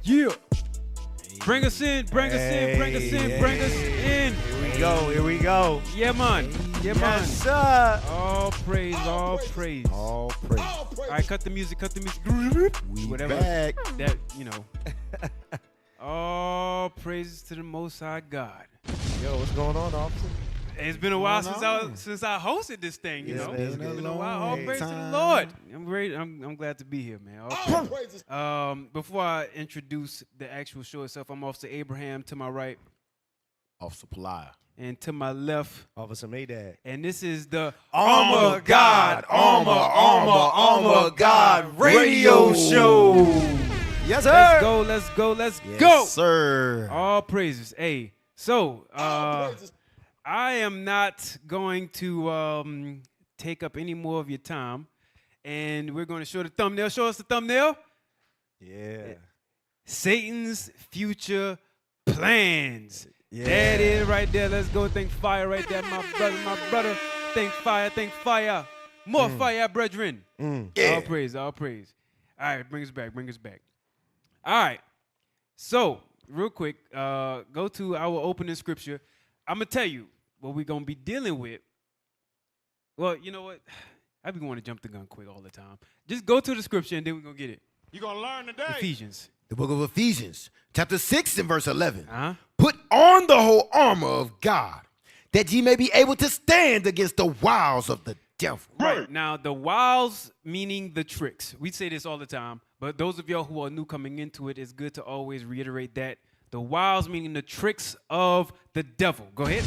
Yeah. Bring us in, bring us in, bring us in, bring us in. Here we go. Yeah, man. Yeah, man. Yes, sir. All praise, all praise. All praise. All right, cut the music, cut the music. We Whatever back. that, all praises to the Most High God. Yo, what's going on, officer? It's been a while since I hosted this thing, It's It's been a while. All praise to the time. Lord. I'm great. I'm glad to be here, man. All praises. Before I introduce the actual show itself, I'm Officer Abraham to my right, Officer Paliah. and to my left. Officer Maydad. And this is the Armor God radio show. Yes, sir. Let's go. Yes, Go. sir. All praises. Hey, so I am not going to take up any more of your time, and we're going to show the thumbnail. Show us the thumbnail. Yeah. Satan's future plans. Yeah. There it is right there. Let's go. Think fire right there, my brother. Think fire. More fire, brethren. Yeah. All praise. All right, bring us back. All right. So, real quick, go to our opening scripture. I'm going to tell you what we're going to be dealing with. Well, you know what? I be wanting to jump the gun quick all the time. Just go to the scripture and then we're going to get it. You're going to learn today. Ephesians. The book of Ephesians, chapter 6 and verse 11. Uh-huh. Put on the whole armor of God, that ye may be able to stand against the wiles of the devil. Right. Now, the wiles meaning the tricks. We say this all the time, but those of y'all who are new coming into it, it's good to always reiterate that. The wiles meaning the tricks of the devil. Go ahead.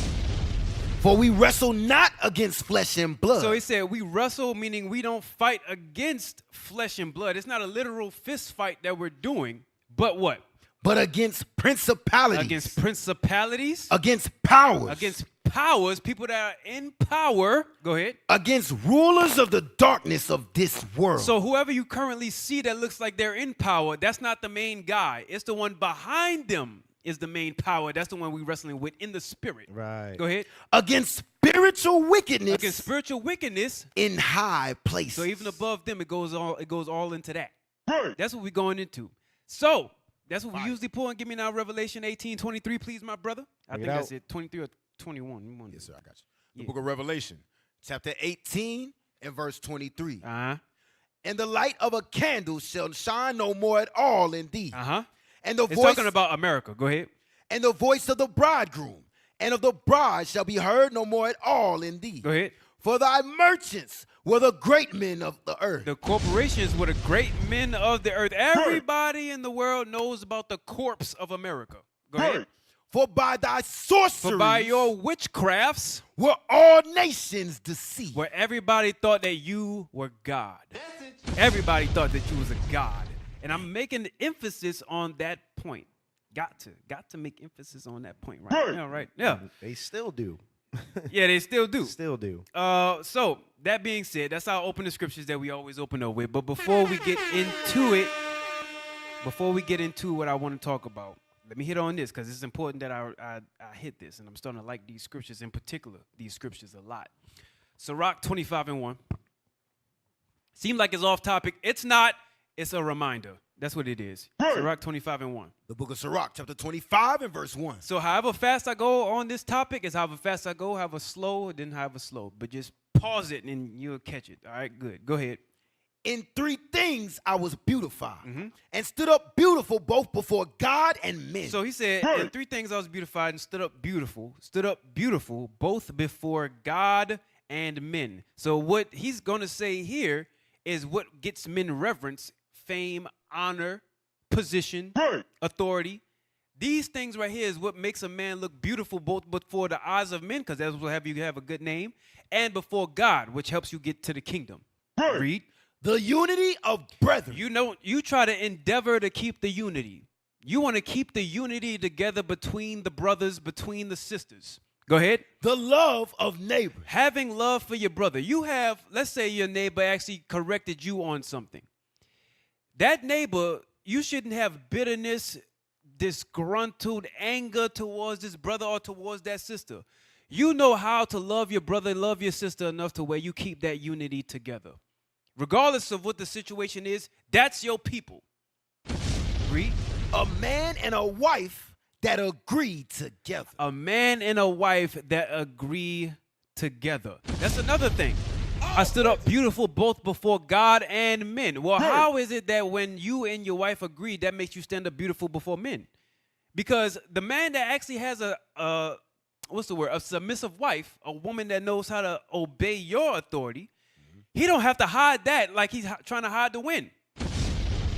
For we wrestle not against flesh and blood. So he said we wrestle, meaning we don't fight against flesh and blood. It's not a literal fist fight that we're doing, but what? But against principalities. Against principalities. Against powers. Against powers, people that are in power. Go ahead. Against rulers of the darkness of this world. So whoever you currently see that looks like they're in power, that's not the main guy. It's the one behind them is the main power. That's the one we're wrestling with in the spirit. Right. Go ahead. Against spiritual wickedness. Against spiritual wickedness in high places. So even above them, it goes all into that. Right. That's what we're going into. So that's what we usually pull. And give me now Revelation 18:23, please, my brother. I think that's it. 23 or 21. Yes, sir. I got you. The book of Revelation, chapter 18 and verse 23. Uh-huh. And the light of a candle shall shine no more at all in thee. Uh-huh. And the It's voice talking about America. Go ahead. and the voice of the bridegroom and of the bride shall be heard no more at all in thee. Go ahead. For thy merchants were the great men of the earth. The corporations were the great men of the earth. Everybody in the world knows about the corpse of America. Go ahead. For by thy sorcery, For by your witchcrafts, were all nations deceived. where everybody thought that you were God. Everybody thought that you was a God. And I'm making the emphasis on that point. Got to make emphasis on that point right now, right? Yeah. They still do. Yeah, they still do. Still do. So that being said, that's our opening scriptures that we always open up with. But before we get into it, before we get into what I want to talk about, let me hit on this because it's important that I hit this, and I'm starting to like these scriptures in particular, these scriptures a lot. Sirach 25 and 1. Seemed like it's off topic. It's not. It's a reminder. That's what it is. Sirach 25 and 1. The book of Sirach, chapter 25 and verse 1. So however fast I go on this topic is however fast I go, however slow, then however slow. But just pause it and you'll catch it. All right, good. Go ahead. In three things I was beautified and stood up beautiful both before God and men. So he said, in three things I was beautified and stood up beautiful both before God and men. So what he's going to say here is what gets men reverence, fame, honor, position, authority. These things right here is what makes a man look beautiful both before the eyes of men, because that will have you have a good name, and before God, which helps you get to the kingdom. Read. The unity of brethren. You try to endeavor to keep the unity. You want to keep the unity together between the brothers, between the sisters. Go ahead. The love of neighbor. Having love for your brother. You have, let's say your neighbor actually corrected you on something. That neighbor, you shouldn't have bitterness, disgruntled anger towards this brother or towards that sister. You know how to love your brother, love your sister enough to where you keep that unity together. Regardless of what the situation is, that's your people. Read. A man and a wife that agree together. A man and a wife that agree together. That's another thing. I stood up beautiful both before God and men. Well, how is it that when you and your wife agree, that makes you stand up beautiful before men? Because the man that actually has a submissive wife, a woman that knows how to obey your authority, he don't have to hide that like he's trying to hide the win.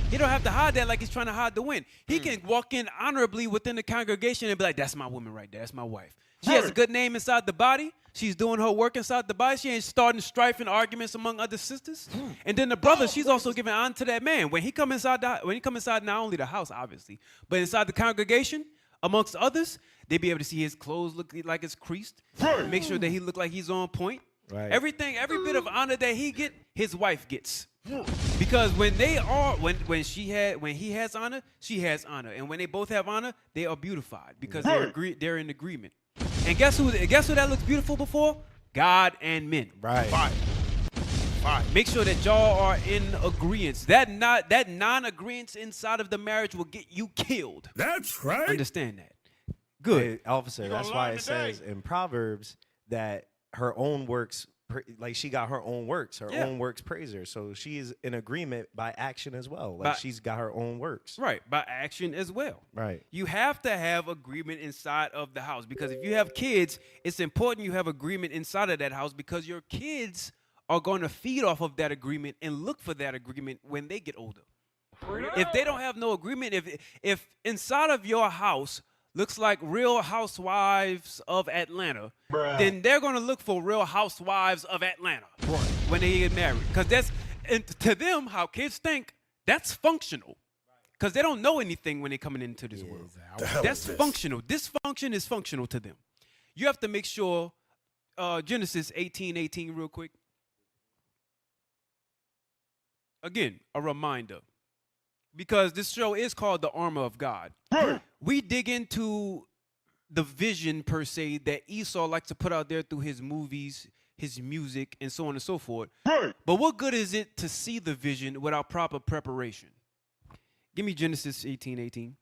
He don't have to hide that like he's trying to hide the win. He can walk in honorably within the congregation and be like, that's my woman right there. That's my wife. She has a good name inside the body. She's doing her work inside the body. She ain't starting strife and arguments among other sisters. And then the brother, she's also giving honor to that man. When he come inside not only the house, obviously, but inside the congregation, amongst others, they be able to see his clothes look like it's creased. Make sure that he look like he's on point. Right. Everything, every bit of honor that he get, his wife gets. Because when he has honor, she has honor, and when they both have honor, they are beautified because they're in agreement. And guess who that looks beautiful before? God and men. Right. Fire. Make sure that y'all are in agreement. That non-agreement inside of the marriage will get you killed. That's right. Understand that. Good. Hey, officer, that's why it says in Proverbs that her own works, like she got her own works. Her own works praise her. So she is in agreement by action as well. Like she's got her own works. Right, by action as well. Right. You have to have agreement inside of the house because if you have kids, it's important you have agreement inside of that house because your kids are going to feed off of that agreement and look for that agreement when they get older. If they don't have no agreement, if inside of your house looks like Real Housewives of Atlanta, then they're going to look for Real Housewives of Atlanta when they get married. Because to them, how kids think, that's functional. Because they don't know anything when they're coming into this world. That's functional. Dysfunction is functional to them. You have to make sure, Genesis 18:18 real quick. Again, a reminder. Because this show is called The Armor of God. We dig into the vision, per se, that Esau likes to put out there through his movies, his music, and so on and so forth. But what good is it to see the vision without proper preparation? Give me Genesis 18:18.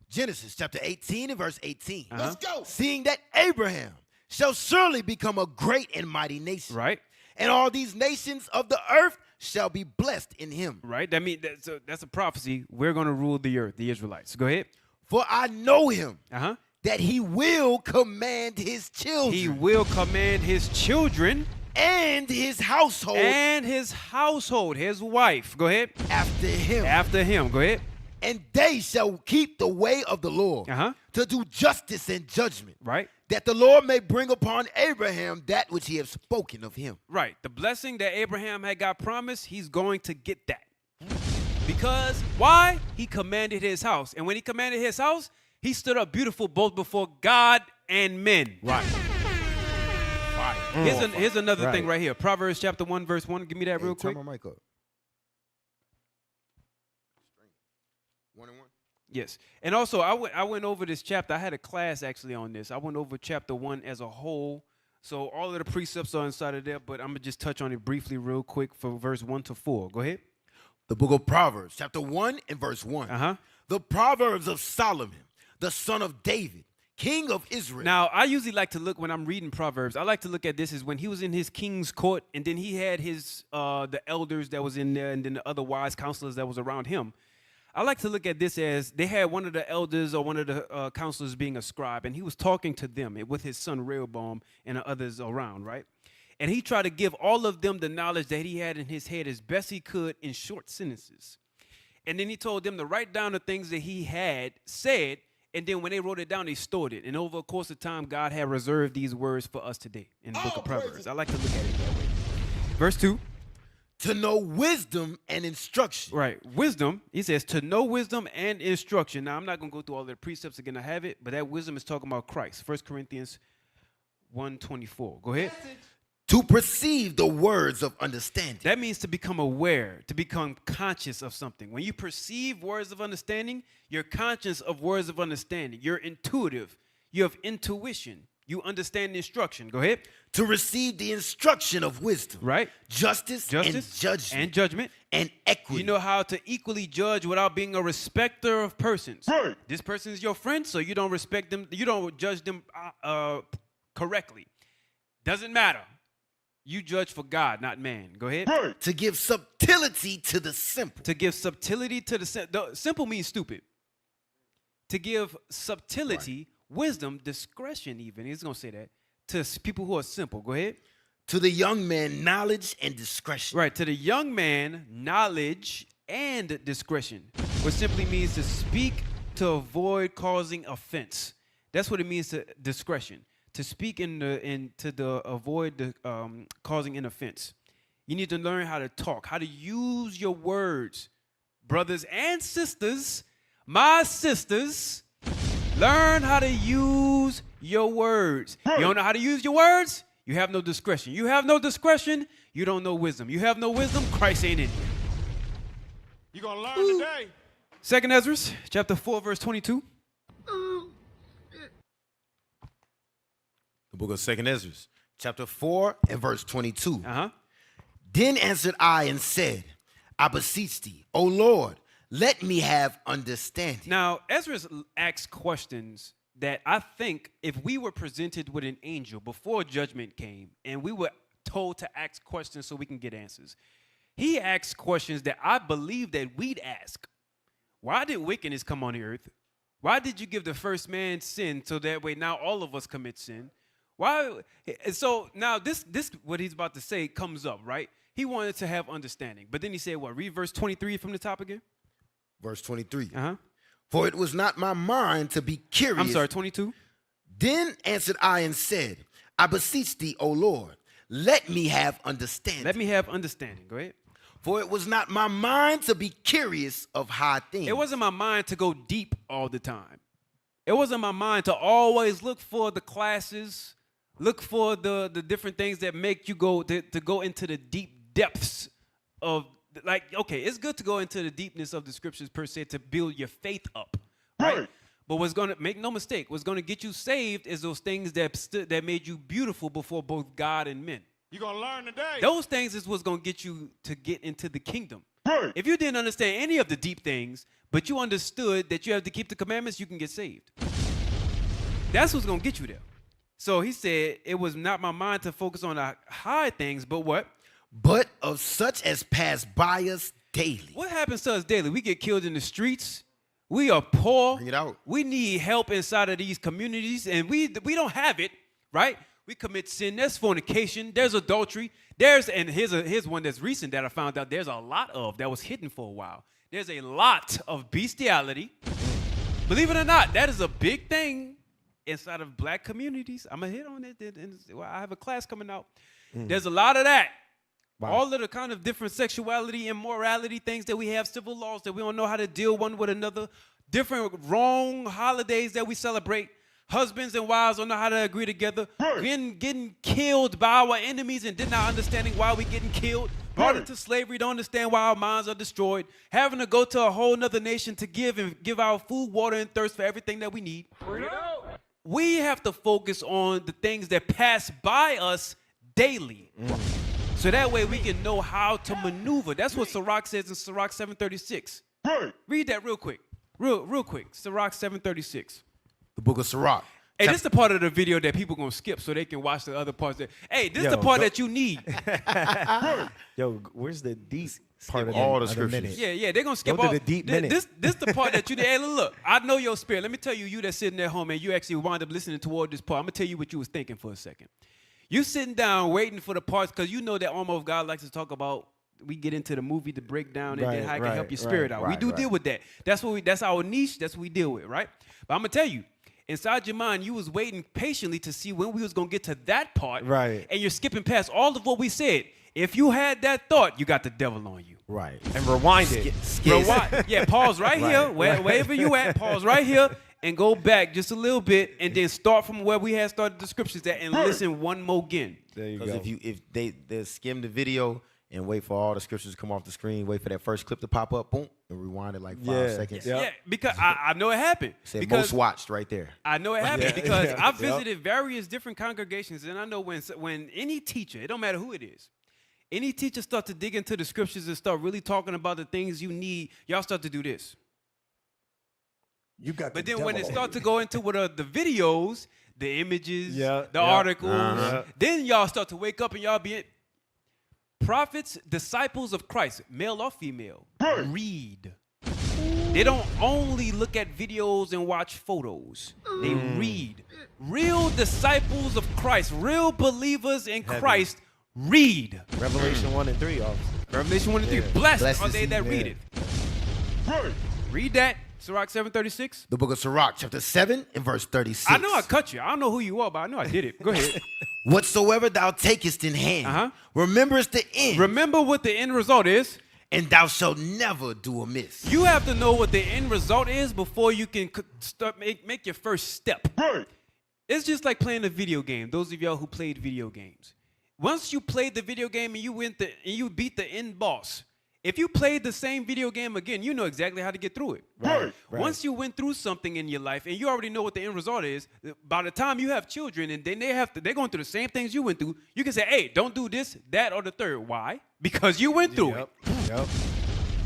Genesis chapter 18 and verse 18. Let's go. Seeing that Abraham shall surely become a great and mighty nation. Right. And all these nations of the earth shall be blessed in him. Right. That means that's a prophecy. We're going to rule the earth, the Israelites. Go ahead. For I know him, Uh-huh. that he will command his children. He will command his children and his household. And his household, his wife. Go ahead. After him. After him. Go ahead. And they shall keep the way of the Lord. Uh-huh. To do justice and judgment. Right. That the Lord may bring upon Abraham that which he has spoken of him. Right. The blessing that Abraham had got promised, he's going to get that. Because why? He commanded his house. And when he commanded his house, he stood up beautiful both before God and men. Right. Here's another thing right here. Proverbs chapter 1, verse 1. Give me that real quick. Turn my mic up. 1 and 1. Yes. And also, I went over this chapter. I had a class actually on this. I went over chapter 1 as a whole. So all of the precepts are inside of there, but I'm going to just touch on it briefly real quick from verse 1 to 4. Go ahead. The book of Proverbs, chapter 1 and verse 1. Uh-huh. The Proverbs of Solomon, the son of David, king of Israel. Now, I usually like to look, when I'm reading Proverbs, I like to look at this as when he was in his king's court, and then he had his the elders that was in there, and then the other wise counselors that was around him. I like to look at this as they had one of the elders or one of the counselors being a scribe, and he was talking to them with his son Rehoboam and the others around, right? And he tried to give all of them the knowledge that he had in his head as best he could in short sentences. And then he told them to write down the things that he had said, and then when they wrote it down, they stored it. And over the course of time, God had reserved these words for us today in the book of Proverbs. I like to look at it that way. Verse 2. To know wisdom and instruction. Right. Wisdom, he says, to know wisdom and instruction. Now, I'm not going to go through all the precepts again. I have it, but that wisdom is talking about Christ. 1 Corinthians 1:24. Go ahead. To perceive the words of understanding. That means to become aware, to become conscious of something. When you perceive words of understanding, you're conscious of words of understanding. You're intuitive. You have intuition. You understand the instruction. Go ahead. To receive the instruction of wisdom. Right. Justice and judgment. And equity. You know how to equally judge without being a respecter of persons. Right. This person is your friend, so you don't respect them. You don't judge them correctly. Doesn't matter. You judge for God, not man. Go ahead. Right. To give subtlety to the simple. To give subtlety to the simple. Simple means stupid. To give subtlety, wisdom, discretion even. He's going to say that. To people who are simple. Go ahead. To the young man, knowledge and discretion. Right. To the young man, knowledge and discretion. Which simply means to speak to avoid causing offense. That's what it means to discretion. To speak to avoid causing an offense. You need to learn how to talk, how to use your words. Brothers and sisters, my sisters, learn how to use your words. You don't know how to use your words? You have no discretion. You have no discretion, you don't know wisdom. You have no wisdom, Christ ain't in you. You're going to learn today. 2nd Ezra, chapter 4, verse 22. The book of 2nd Ezra, chapter 4 and verse 22. Uh-huh. Then answered I and said, I beseech thee, O Lord, let me have understanding. Now, Ezra asks questions that I think if we were presented with an angel before judgment came and we were told to ask questions so we can get answers, he asks questions that I believe that we'd ask. Why did wickedness come on the earth? Why did you give the first man sin so that way now all of us commit sin? Why? So now this what he's about to say comes up, right? He wanted to have understanding. But then he said what? Read verse 23 from the top again. Verse 23. Uh-huh. For it was not my mind to be curious. I'm sorry, 22. Then answered I and said, I beseech thee, O Lord, let me have understanding. Let me have understanding. Go ahead. For it was not my mind to be curious of high things. It wasn't my mind to go deep all the time. It wasn't my mind to always look for the classes, look for the different things that make you go to go into the deep depths of, like, okay, it's good to go into the deepness of the scriptures per se to build your faith up, right? But what's going to, make no mistake, what's going to get you saved is those things that made you beautiful before both God and men. You're going to learn today. Those things is what's going to get you to get into the kingdom. If you didn't understand any of the deep things, but you understood that you have to keep the commandments, you can get saved. That's what's going to get you there. So he said, it was not my mind to focus on the high things, but what? But of such as pass by us daily. What happens to us daily? We get killed in the streets. We are poor. Bring it out. We need help inside of these communities, and we don't have it, right? We commit sin. There's fornication. There's adultery. And here's one that's recent that I found out there's a lot of that was hidden for a while. There's a lot of bestiality. Believe it or not, that is a big thing inside of black communities. I'm going to hit on it. I have a class coming out. There's a lot of that. Wow. All of the kind of different sexuality and morality things that we have, civil laws that we don't know how to deal one with another, different wrong holidays that we celebrate. Husbands and wives don't know how to agree together. Getting killed by our enemies and not understanding why we're getting killed. Brought into slavery, don't understand why our minds are destroyed. Having to go to a whole nother nation to give our food, water, and thirst for everything that we need. We have to focus on the things that pass by us daily. So that way we can know how to maneuver. That's what Sirach says in Sirach 736. Read that real quick. Real quick. Sirach 736. The book of Sirach. Hey, this is the part of the video that people going to skip so they can watch the other parts. Hey, this is the part that you need. Yo, where's the deep part of all the minute? scriptures? Yeah, they're going to skip Go to all. the deep minute. This the part that you need. Hey, look, I know your spirit. Let me tell you, you that's sitting at home and you actually wound up listening toward this part. I'm going to tell you what you was thinking for a second. You sitting down waiting for the parts because you know that Armor of God likes to talk about, we get into the movie to break down and then how it can help your spirit out. We do deal with that. That's our niche. That's what we deal with, right? But I'm going to tell you, inside your mind, you was waiting patiently to see when we was going to get to that part. Right. And you're skipping past all of what we said. If you had that thought, you got the devil on you. Right. And rewind it. Rewind. Yeah, pause right here. Wherever you at, pause right here. And go back just a little bit, and then start from where we had started the scriptures at, and listen one more again. There you go. Because if they skim the video and wait for all the scriptures to come off the screen, wait for that first clip to pop up, boom, And rewind it like 5 Yeah. seconds. Yep. Yeah, because I know it happened. Said because most watched right there. I know it happened Yeah. because Yeah. I've visited various different congregations, and I know when any teacher, it don't matter who it is, any teacher start to dig into the scriptures and start really talking about the things you need, y'all start to do this. You got But the then when it devil start on to you. go into what are the videos, the images, Yeah, the yeah. articles, then y'all start to wake up and y'all be prophets, disciples of Christ, male or female, read. They don't only look at videos and watch photos. They read. Real disciples of Christ, real believers in Heavy. Christ, read. Revelation 1 and 3, officer. Revelation 1 and 3. Yeah. Blessed Blessed are is they he, that read it. Read that. Sirach 7:36. The book of Sirach, chapter 7 and verse 36. I know I cut you. I don't know who you are, but I know I did it. Go ahead. Whatsoever thou takest in hand, rememberest the end, Remember what the end result is. and thou shalt never do amiss. You have to know what the end result is before you can start make your first step. It's just like playing a video game. Those of y'all who played video games. Once you played the video game and you beat the end boss, if you played the same video game again, you know exactly how to get through it. Right. Once you went through something in your life and you already know what the end result is, by the time you have children and then they're going through the same things you went through, you can say, hey, don't do this, that, or the third. Why? Because you went through it. Yep.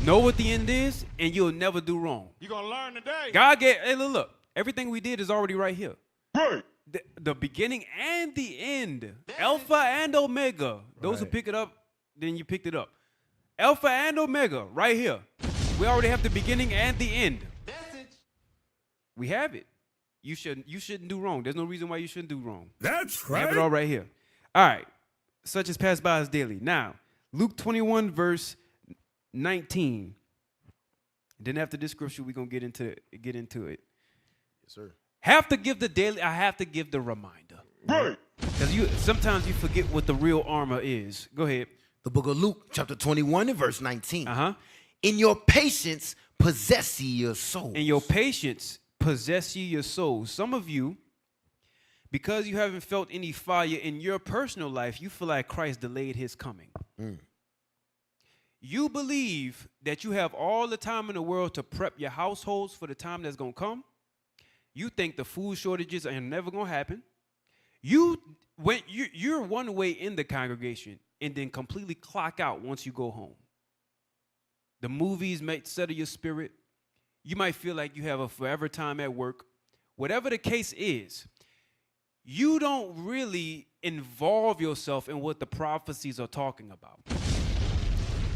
Know what the end is, and you'll never do wrong. You're going to learn today. God gave, hey, look, everything we did is already right here. The beginning and the end. Alpha and Omega. Those who Right. pick it up, then you picked it up. Alpha and Omega, right here. We already have the beginning and the end. We have it. You shouldn't do wrong. There's no reason why you shouldn't do wrong. That's We have it all right here. All right. Such as pass by us daily. Now, Luke 21, verse 19. Then after this scripture, we're going to get into it. Yes, sir. I have to give the reminder. Because sometimes you forget what the real armor is. Go ahead. The book of Luke, chapter 21 and verse 19. Uh-huh. In your patience, possess ye your soul. In your patience, possess ye your soul. Some of you, because you haven't felt any fire in your personal life, you feel like Christ delayed his coming. You believe that you have all the time in the world to prep your households for the time that's going to come. You think the food shortages are never going to happen. You're one way in the congregation and then completely clock out once you go home. The movies might settle your spirit. You might feel like you have a forever time at work. Whatever the case is, you don't really involve yourself in what the prophecies are talking about.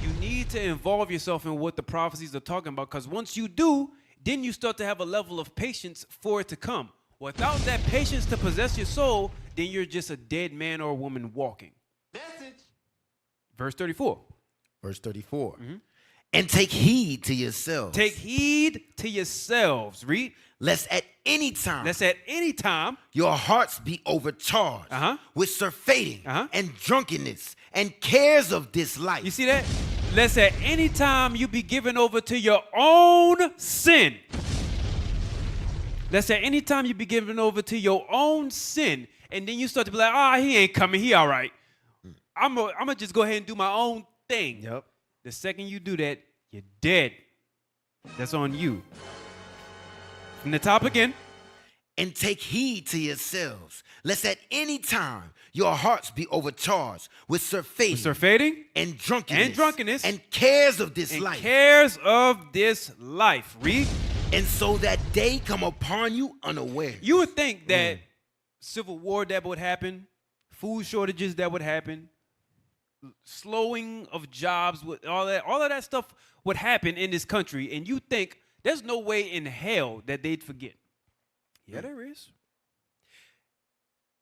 You need to involve yourself in what the prophecies are talking about, because once you do, then you start to have a level of patience for it to come. Without that patience to possess your soul, then you're just a dead man or woman walking. Verse 34. Verse 34. And take heed to yourselves. Take heed to yourselves. Read. Lest at any time your your hearts be overcharged with surfeiting Uh-huh. and drunkenness and cares of this life. You see that? Lest at any time you be given over to your own sin. Lest at any time you be given over to your own sin. And then you start to be like, he ain't coming. He all right. I'm gonna just go ahead and do my own thing. Yep. The second you do that, you're dead. That's on you. From the top again. And take heed to yourselves, lest at any time your hearts be overcharged with surfeiting And drunkenness and cares of this and life. cares of this life. Read. And so that day come upon you unaware. You would think that civil war that would happen, food shortages that would happen, slowing of jobs, all of that stuff would happen in this country, and you think there's no way in hell that they'd forget. Yeah, there is.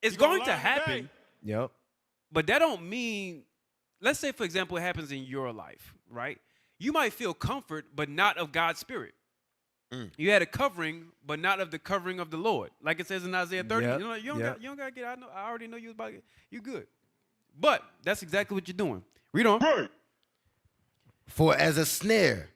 It's You gonna going to learn happen, today. Yep. but that don't mean, let's say, for example, it happens in your life, right? You might feel comfort, but not of God's Spirit. You had a covering, but not of the covering of the Lord. Like it says in Isaiah 30. Yep. You don't got to get, I already know you about it. You good. But that's exactly what you're doing. Read on. For as a snare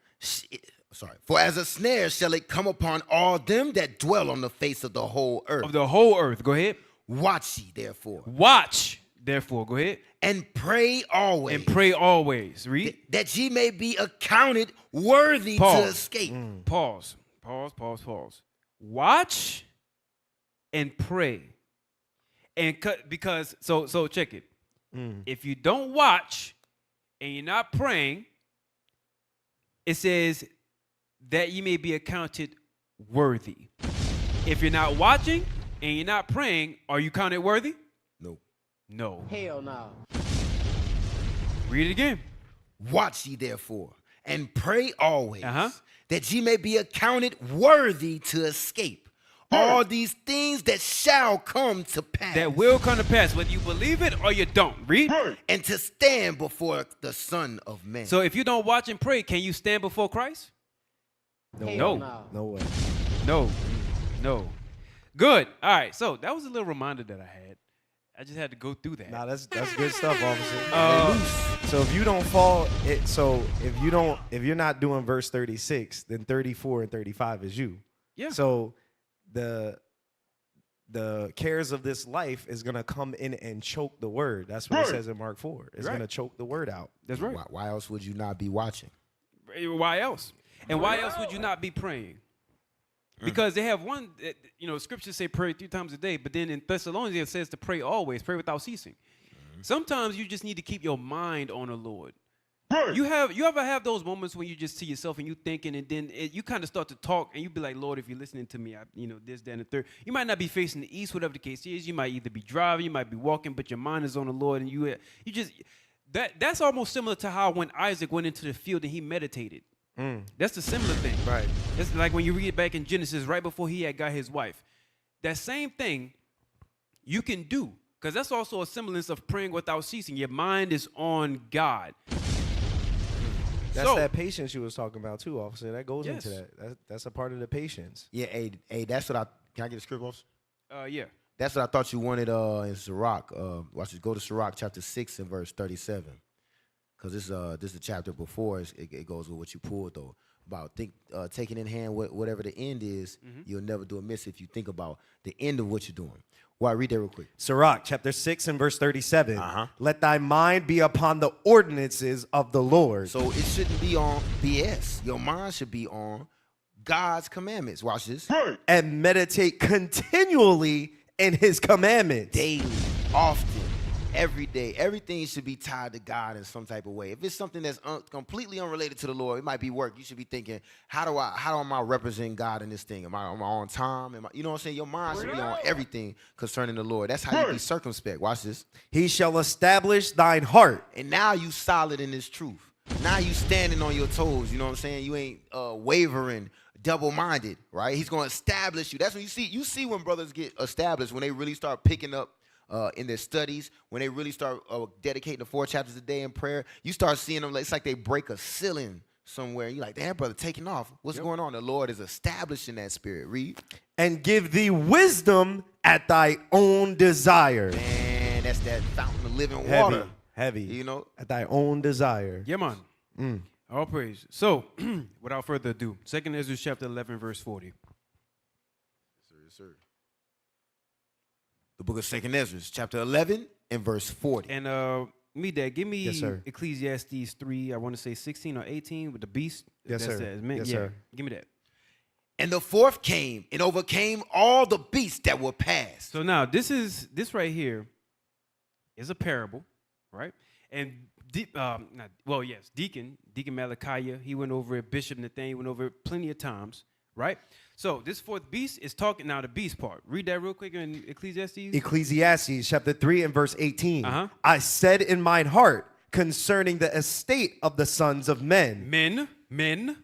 shall it come upon all them that dwell on the face of the whole earth. Of the whole earth. Go ahead. Watch ye therefore. Watch, Therefore, go ahead. And pray always. And pray always. Read. That ye may be accounted worthy to escape. Pause. Watch and pray. And because so check it. If you don't watch and you're not praying, it says that you may be accounted worthy. If you're not watching and you're not praying, are you counted worthy? No. Hell no. Read it again. Watch ye therefore, and pray always, that ye may be accounted worthy to escape all these things that shall come to pass. That will come to pass, whether you believe it or you don't. Read. And to stand before the Son of Man. So if you don't watch and pray, can you stand before Christ? No. No way. No. Good. All right. So that was a little reminder that I had. I just had to go through that. Nah, that's good stuff, officer. So if you don't fall, if you're not doing verse 36, then 34 and 35 is you. Yeah. So the cares of this life is gonna come in and choke the word. That's what it says in Mark 4. It's gonna choke the word out. That's right. Why else would you not be watching? Why else? And why else would you not be praying? Because they have one, scriptures say pray 3 times a day, but then in Thessalonians it says to pray always, pray without ceasing. Sometimes you just need to keep your mind on the Lord. You ever have those moments when you just see yourself and you thinking, and then you kind of start to talk, and you be like, Lord, if you're listening to me, this, that, and the third. You might not be facing the east, whatever the case is. You might either be driving, you might be walking, but your mind is on the Lord, and that's almost similar to how when Isaac went into the field and he meditated. That's the similar thing. Right. It's like when you read it back in Genesis, right before he had got his wife. That same thing you can do, because that's also a semblance of praying without ceasing. Your mind is on God. That's that patience you was talking about too, officer. That goes into that. That's a part of the patience. Yeah, hey, that's what can I get a script, officer? Yeah. That's what I thought you wanted in Sirach. Watch this. Go to Sirach chapter 6 and verse 37. Because this is the chapter before. It goes with what you pulled, though. About taking in hand whatever the end is, you'll never do amiss if you think about the end of what you're doing. Well, read that real quick. Sirach, chapter 6 and verse 37. Let thy mind be upon the ordinances of the Lord. So it shouldn't be on BS. Your mind should be on God's commandments. Watch this. And meditate continually in his commandments. Daily, often. Every day, everything should be tied to God in some type of way. If it's something that's completely unrelated to the Lord, it might be work. You should be thinking, how am I representing God in this thing? Am I on time? You know what I'm saying? Your mind should be on everything concerning the Lord. That's how you be circumspect. Watch this. He shall establish thine heart. And now you solid in this truth. Now you standing on your toes. You know what I'm saying? You ain't wavering, double-minded, right? He's going to establish you. That's when you see when brothers get established, when they really start picking up in their studies, when they really start dedicating the 4 chapters a day in prayer, you start seeing them. It's like they break a ceiling somewhere. You're like, damn, brother, taking off. What's going on? The Lord is establishing that spirit. Read. And give thee wisdom at thy own desire. Man, that's that fountain of living water. Heavy. You know? At thy own desire. Yeah, man. All praise. So, without further ado, 2 Ezra chapter 11, verse 40. Yes, sir. The book of 2 Ezra, chapter 11 and verse 40. And give me Ecclesiastes 3, I want to say 16 or 18 with the beast. Yes, sir. Yes, sir. Give me that. And the 4th came and overcame all the beasts that were passed. So now, this right here is a parable, right? And Deacon Malachi, he went over it. Bishop Nathaniel went over it plenty of times, right? So this 4th beast is talking now the beast part. Read that real quick in Ecclesiastes. Ecclesiastes chapter 3 and verse 18. I said in mine heart concerning the estate of the sons of men. Men.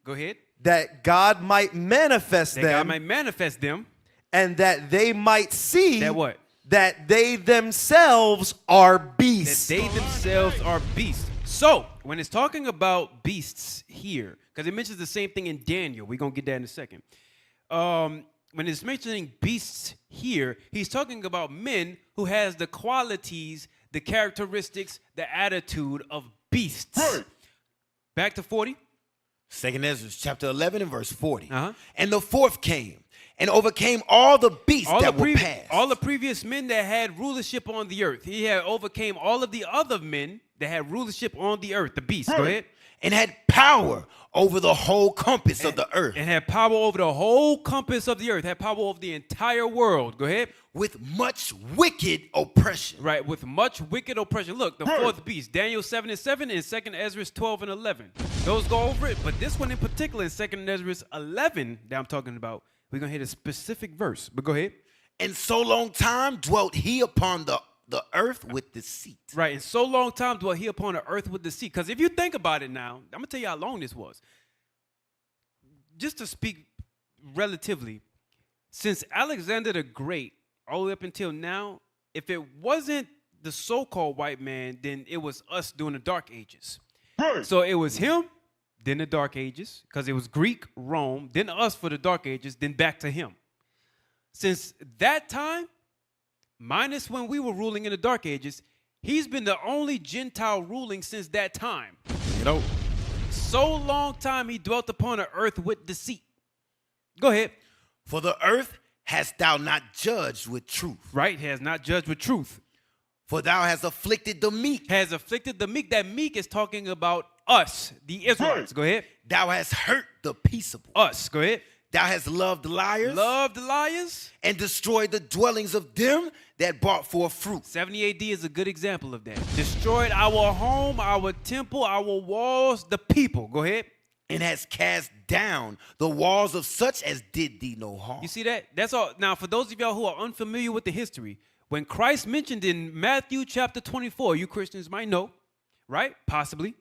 Go ahead. That God might manifest them. God might manifest them. And that they might see. That what? That they themselves are beasts. That they themselves are beasts. So, when it's talking about beasts here, because it mentions the same thing in Daniel. We're going to get that in a second. When it's mentioning beasts here, he's talking about men who has the qualities, the characteristics, the attitude of beasts. Back to 40. 2 Ezra chapter 11 and verse 40. And the 4th came and overcame all the beasts that were past. All the previous men that had rulership on the earth. He had overcame all of the other men that had rulership on the earth, the beasts. Go ahead. And had power over the whole compass of the earth. And had power over the whole compass of the earth. Had power over the entire world. Go ahead. With much wicked oppression. Right, with much wicked oppression. Look, the fourth beast, Daniel 7:7 and 2 Ezra 12:11. Those go over it, but this one in particular in 2 Ezra 11 that I'm talking about, we're going to hit a specific verse. But go ahead. And so long time dwelt he upon the earth with deceit. Right, and so long time dwelt he upon the earth with deceit. Because if you think about it now, I'm going to tell you how long this was. Just to speak relatively, since Alexander the Great, all the way up until now, if it wasn't the so-called white man, then it was us during the Dark Ages. So it was him, then the Dark Ages, because it was Greek, Rome, then us for the Dark Ages, then back to him. Since that time, minus when we were ruling in the Dark Ages, he's been the only Gentile ruling since that time. You know, so long time he dwelt upon the earth with deceit. Go ahead. For the earth hast thou not judged with truth. Right, has not judged with truth. For thou hast afflicted the meek. Has afflicted the meek. That meek is talking about us, the Israelites. Go ahead. Thou hast hurt the peaceable. Us. Go ahead. Thou hast loved liars. Loved liars. And destroyed the dwellings of them that brought forth fruit. 70 AD is a good example of that. Destroyed our home, our temple, our walls, the people. Go ahead. And has cast down the walls of such as did thee no harm. You see that? That's all. Now, for those of y'all who are unfamiliar with the history, when Christ mentioned in Matthew chapter 24, you Christians might know, right? Possibly.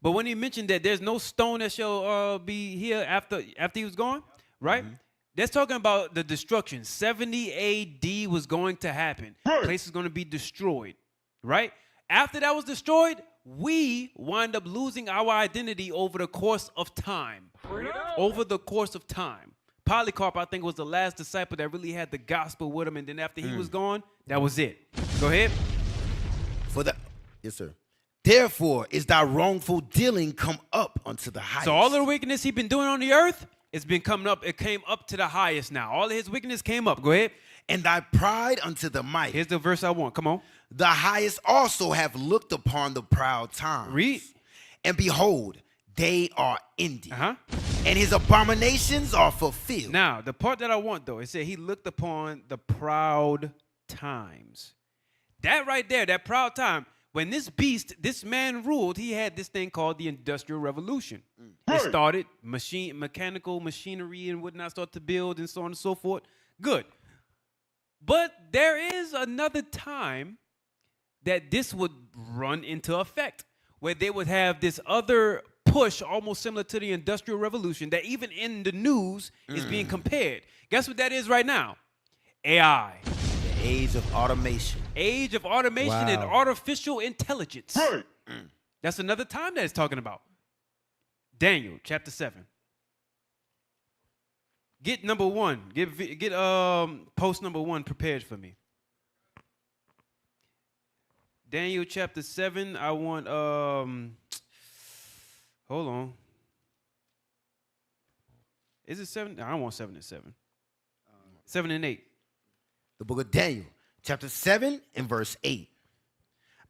But when he mentioned that there's no stone that shall be here after he was gone, right? Mm-hmm. That's talking about the destruction. 70 AD was going to happen. Place is going to be destroyed, right? After that was destroyed, we wind up losing our identity over the course of time. Over the course of time. Polycarp, I think, was the last disciple that really had the gospel with him, and then after he was gone, that was it. Go ahead. Yes, sir. Therefore is thy wrongful dealing come up unto the highest. So all of the wickedness he's been doing on the earth, it's been coming up. It came up to the highest now. All of his wickedness came up. Go ahead. And thy pride unto the might. Here's the verse I want. Come on. The highest also have looked upon the proud times. Read. And behold, they are ended. Uh-huh. And his abominations are fulfilled. Now, the part that I want, though, it said he looked upon the proud times. That right there, that proud time, when this man ruled, he had this thing called the Industrial Revolution. It started, mechanical machinery and whatnot started to build and so on and so forth. Good. But there is another time that this would run into effect, where they would have this other push almost similar to the Industrial Revolution that even in the news is being compared. Guess what that is right now? AI. The age of automation. Age of automation and artificial intelligence. That's another time that it's talking about. Daniel chapter 7. Get number 1. Get post number 1 prepared for me. Daniel chapter 7. I want hold on. Is it 7? I don't want 7 and 7. 7 and 8. The book of Daniel, chapter 7 and verse 8.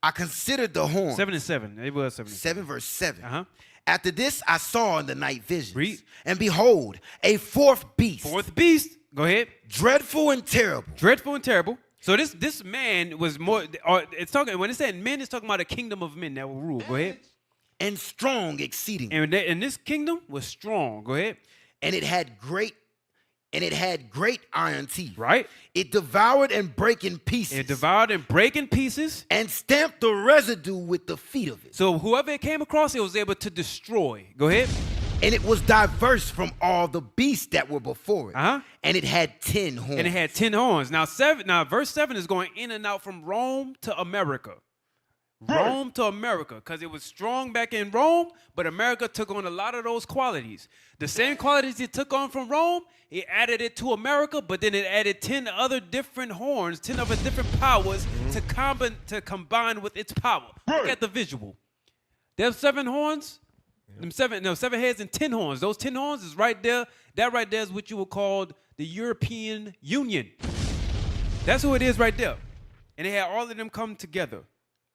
I considered the horn. 7 and 7. It was 7 and 7 verse 7. Uh-huh. After this I saw in the night visions. Read. And behold, a fourth beast. Fourth beast. Go ahead. Dreadful and terrible. Dreadful and terrible. So this man was more, it's talking, when it said men, it's talking about a kingdom of men that will rule. Go ahead. And strong exceedingly. And this kingdom was strong. Go ahead. And it had great iron teeth. Right. It devoured and brake in pieces. It devoured and brake in pieces. And stamped the residue with the feet of it. So whoever it came across, it was able to destroy. Go ahead. And it was diverse from all the beasts that were before it. Uh-huh. And it had 10 horns. And it had 10 horns. Now verse 7 is going in and out from Rome to America. Rome to America, because it was strong back in Rome, but America took on a lot of those qualities. The same qualities it took on from Rome, it added it to America, but then it added 10 other different horns, 10 other different powers to combine with its power. Look at the visual. There's 7 horns, 7 heads and 10 horns. Those 10 horns is right there That right there is what you would call the European Union. That's who it is right there. And they had all of them come together.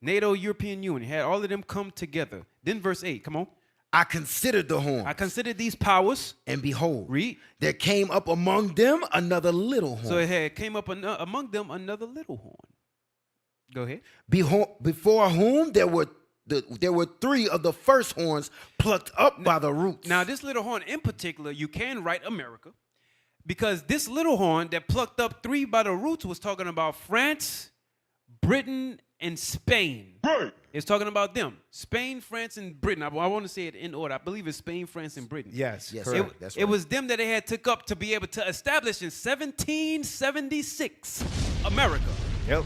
NATO, European Union, had all of them come together. Then verse 8, come on. I considered the horns. I considered these powers. And behold, Read. there came up among them another little horn. So it had came up among them another little horn. Go ahead. Before whom there were 3 of the first horns plucked up by the roots. Now, this little horn in particular, you can write America, because this little horn that plucked up 3 by the roots was talking about France, Britain, and Spain. Right. It's talking about them. Spain, France, and Britain. I want to say it in order. I believe it's Spain, France, and Britain. Yes, Yes, correct. sir. That's It right. was them that they had took up to be able to establish in 1776 America. Yep.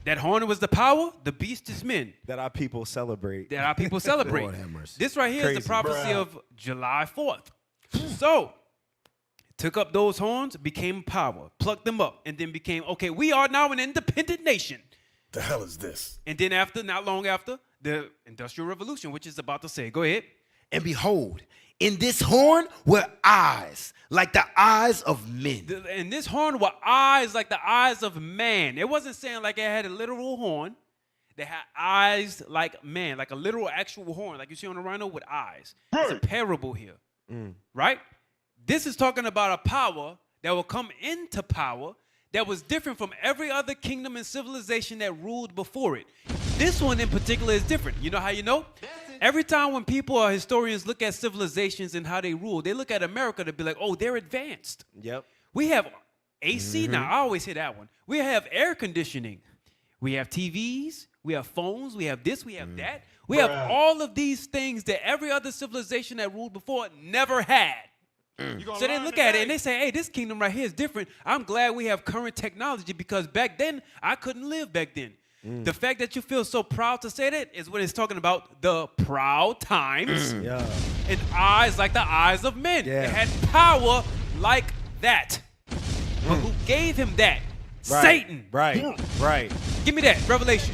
That horn was the power, the beast is men. That our people celebrate. That our people celebrate. Lord have mercy. This right here is Crazy. the prophecy of July 4th. So, took up those horns, became power, plucked them up, and then became, okay, we are now an independent nation. The hell is this? And then after, not long after, the Industrial Revolution, which is about to say, go ahead. And behold, in this horn were eyes like the eyes of men. And this horn were eyes like the eyes of man. It wasn't saying like it had a literal horn. They had eyes like man, like a literal actual horn, like you see on a rhino with eyes. It's a parable here, right? This is talking about a power that will come into power that was different from every other kingdom and civilization that ruled before it. This one in particular is different. You know how you know? Every time when people or historians look at civilizations and how they rule, they look at America to be like, oh, they're advanced. Yep. We have AC now. I always hear that one. We have air conditioning. We have TVs. We have phones. We have this. We have that. We have all of these things that every other civilization that ruled before never had. So they look at it and they say, hey, this kingdom right here is different. I'm glad we have current technology, because back then, I couldn't live back then. The fact that you feel so proud to say that is what it's talking about, the proud times. Yeah. And eyes like the eyes of men. Yeah. It had power like that. But who gave him that? Right. Satan. Right. Right. Give me that, Revelation.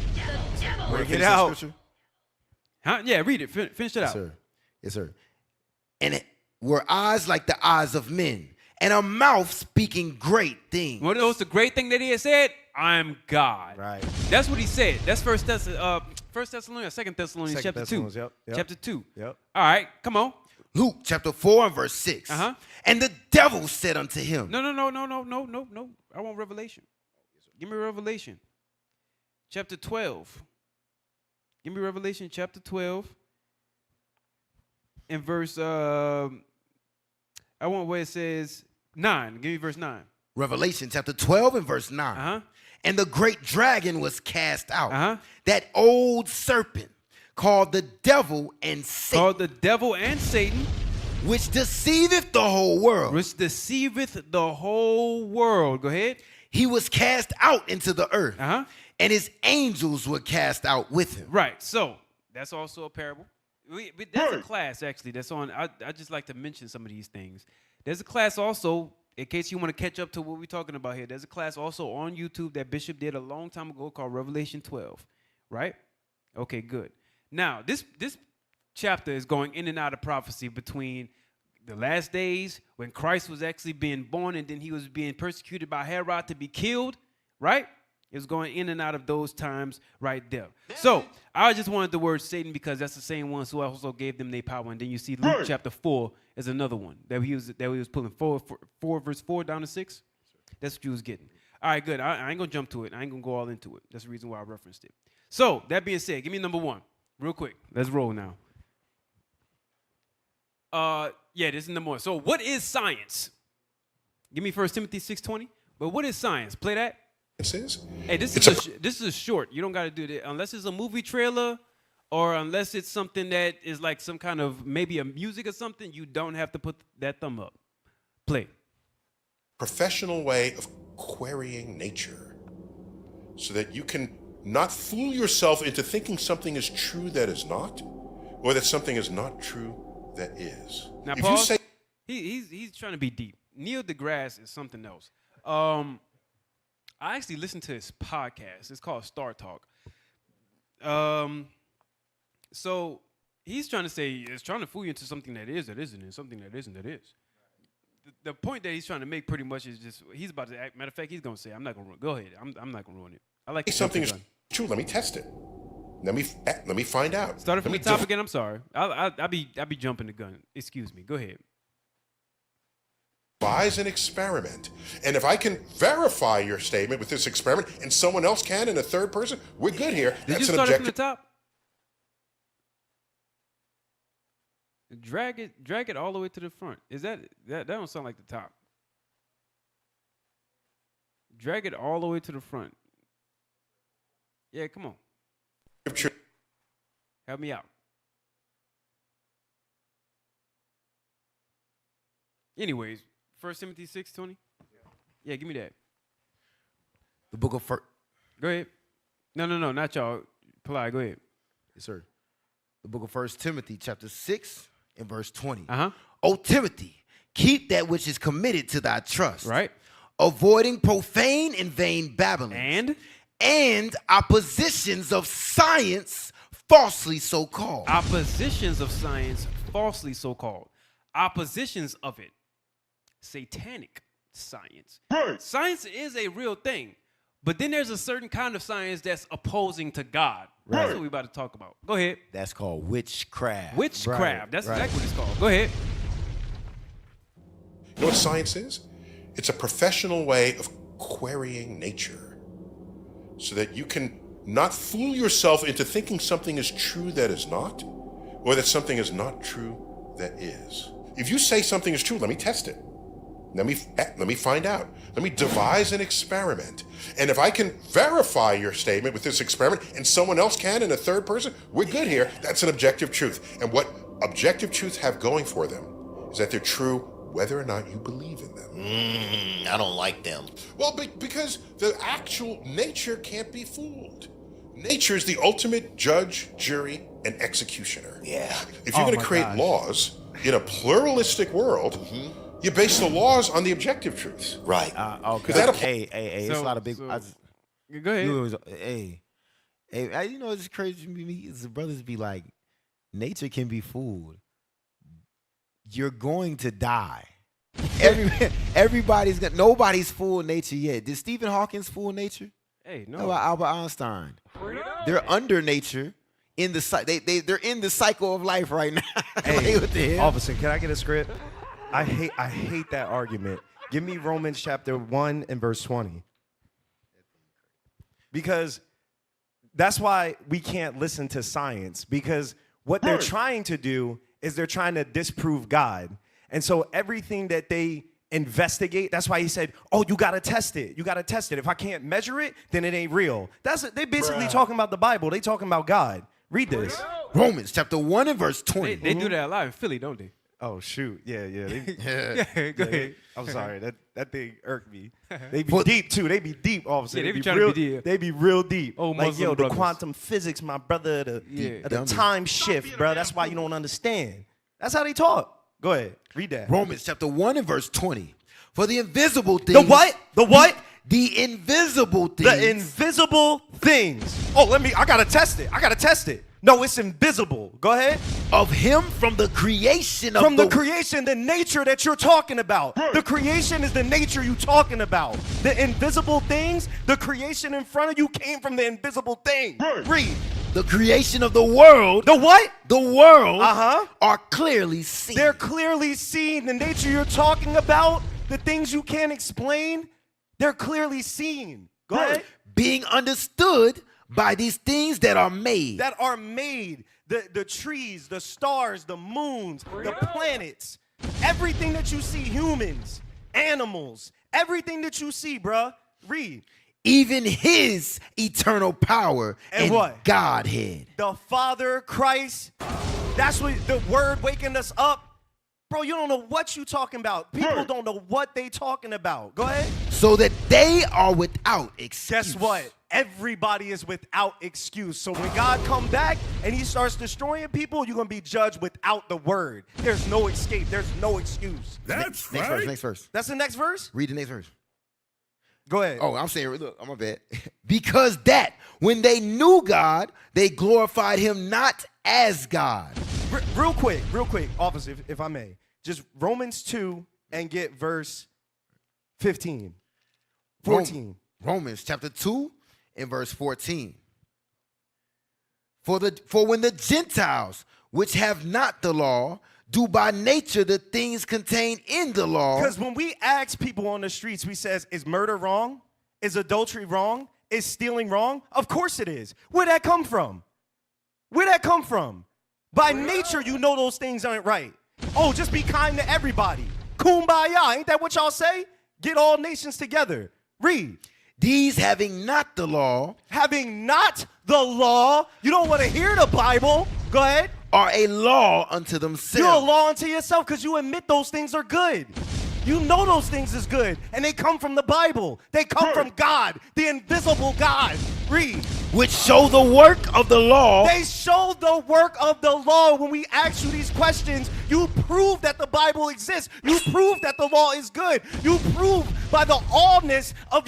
Bring it out. Huh? Yeah, read it. Finish it out. Yes, sir. Yes, sir. And it were eyes like the eyes of men, and a mouth speaking great things. What was the great thing that he had said? I'm God. Right. That's what he said. That's First Thessalonians, Second Thessalonians, Second chapter 2. Thessalonians, yep, yep. Chapter 2. Yep. All right, come on. Luke chapter 4 and verse 6. Uh-huh. And the devil said unto him. No. I want Revelation. Give me Revelation. Chapter 12. Give me Revelation chapter 12. And verse, I want where it says 9. Give me verse 9. Revelation chapter 12 and verse 9. Uh-huh. And the great dragon was cast out, Uh-huh. that old serpent called the devil and Satan, Called the devil and Satan, which deceiveth the whole world. which deceiveth the whole world. Go ahead. He was cast out into the earth, Uh-huh. and his angels were cast out with him. Right. So that's also a parable. That's a class, actually, that's on. I just like to mention some of these things. There's a class also, in case you want to catch up to what we're talking about here. There's a class also on YouTube that Bishop did a long time ago called Revelation 12. Right? Okay, good. Now, this chapter is going in and out of prophecy between the last days when Christ was actually being born and then he was being persecuted by Herod to be killed, right? It was going in and out of those times right there. So I just wanted the word Satan because that's the same ones who also gave them their power. And then you see Luke chapter 4 is another one that he was pulling 4 verse 4 down to 6. That's what you was getting. All right, good. I ain't going to jump to it. I ain't going to go all into it. That's the reason why I referenced it. So that being said, give me number 1 real quick. Let's roll now. Yeah, this is number 1. So what is science? Give me 1 Timothy 6:20. But what is science? Play that. Hey, this is a short. You don't got to do that unless it's a movie trailer or unless it's something that is like some kind of maybe a music or something. You don't have to put that thumb up. Play. Professional way of querying nature so that you can not fool yourself into thinking something is true that is not, or that something is not true that is. Now, if pause. you say He's trying to be deep. Neil deGrasse is something else. I actually listened to his podcast. It's called Star Talk. So he's trying to say, it's trying to fool you into something that is, that isn't, and something that isn't, that is. the point that he's trying to make pretty much is just he's about to act. Matter of fact, he's gonna say, "I'm not gonna ruin." Go ahead. I'm not gonna ruin it. I like Something is true. Let me test it. Let me find out. Started from the top again. I'm sorry. I'll be jumping the gun. Excuse me. Go ahead. Devise an experiment, and if I can verify your statement with this experiment, and someone else can in a third person, we're good here. Did you That's an start it from the objective. top? Drag it all the way to the front. Is that don't sound like the top. Drag it all the way to the front. Yeah, come on. Help me out. Anyways, 1 Timothy 6:20. Yeah, give me that. The book of First. Go ahead. No, not y'all. Ply, go ahead. Yes, sir. The book of 1 Timothy, chapter 6, and verse 20. Uh-huh. O Timothy, keep that which is committed to thy trust. Right. Avoiding profane and vain babblings. And oppositions of science, falsely so called. Oppositions of science, falsely so called. Oppositions of it. Satanic science. Right. Science is a real thing, but then there's a certain kind of science that's opposing to God. That's what we're about to talk about. Go ahead. That's called witchcraft. Witchcraft. That's exactly what it's called. Go ahead. You know what science is? It's a professional way of querying nature so that you can not fool yourself into thinking something is true that is not, or that something is not true that is. If you say something is true, let me test it. Let me find out. Let me devise an experiment. And if I can verify your statement with this experiment, and someone else can in a third person, we're good here. That's an objective truth. And what objective truths have going for them is that they're true whether or not you believe in them. I don't like them. Well, because the actual nature can't be fooled. Nature is the ultimate judge, jury, and executioner. Yeah. If you're going to create laws in a pluralistic world, you base the laws on the objective truths. Right. Is that a- Hey, it's a lot of big. Go ahead. Hey, you know, it's crazy to me. Is the brothers be like, nature can be fooled. You're going to die. Everybody's gonna. Nobody's fooled nature yet. Did Stephen Hawking fool nature? Hey, How no. about Albert Einstein? They're under nature. In the they're in the cycle of life right now. Hey, what the hell? officer, can I get a script? I hate that argument. Give me Romans chapter 1 and verse 20. Because that's why we can't listen to science, because what they're trying to do is they're trying to disprove God. And so everything that they investigate, that's why he said, oh, you got to test it. You got to test it. If I can't measure it, then it ain't real. They basically talking about the Bible. They talking about God. Read this. Romans chapter 1 and verse 20. They do that a lot in Philly, don't they? Oh, shoot. Yeah. Yeah, go ahead. I'm sorry. That thing irked me. They be deep, too. They be deep, officer. Yeah, they be trying to be deep. They be real deep. Oh, like, Muslim yo, brothers. the quantum physics, my brother, the dummy. time shift, bro. That's why you don't understand. That's how they talk. Go ahead. Read that. Romans chapter 1 and verse 20. For the invisible things. The what? The what? The invisible things. The invisible things. Oh, I got to test it. No, it's invisible. Go ahead. Of him from the creation of From the creation, the nature that you're talking about. The creation is the nature you're talking about. The invisible things, the creation in front of you came from the invisible thing. Read. the creation of the world. The what? The world Uh-huh. are clearly seen. They're clearly seen. The nature you're talking about, the things you can't explain, they're clearly seen. Go ahead. being understood by these things that are made. That are made. The trees, the stars, the moons, the planets, everything that you see, humans, animals, everything that you see, bruh. Read. Even his eternal power And what? Godhead. The Father, Christ, that's what the word waking us up. Bro, you don't know what you talking about. People don't know what they talking about. Go ahead. So that they are without excuse. Guess what? Everybody is without excuse. So when God come back and he starts destroying people, you're going to be judged without the word. There's no escape. There's no excuse. That's Next verse, next verse. That's the next verse? Read the next verse. Go ahead. Oh, I'm saying, look, I'm my bad. Because that when they knew God, they glorified him not as God. Real quick, officer, if I may. Just Romans 2 and get verse 15, 14. Romans chapter 2 and verse 14. For when the Gentiles, which have not the law, do by nature the things contained in the law. Because when we ask people on the streets, we says, is murder wrong? Is adultery wrong? Is stealing wrong? Of course it is. Where'd that come from? Where'd that come from? By nature, you know those things aren't right. Oh, just be kind to everybody. Kumbaya. Ain't that what y'all say? Get all nations together. Read. These having not the law. Having not the law. You don't want to hear the Bible. Go ahead. Are a law unto themselves. You're a law unto yourself because you admit those things are good. You know those things is good, and they come from the Bible. They come from God, the invisible God. Read. Which show the work of the law. They show the work of the law. When we ask you these questions, you prove that the Bible exists. You prove that the law is good. You prove by the allness of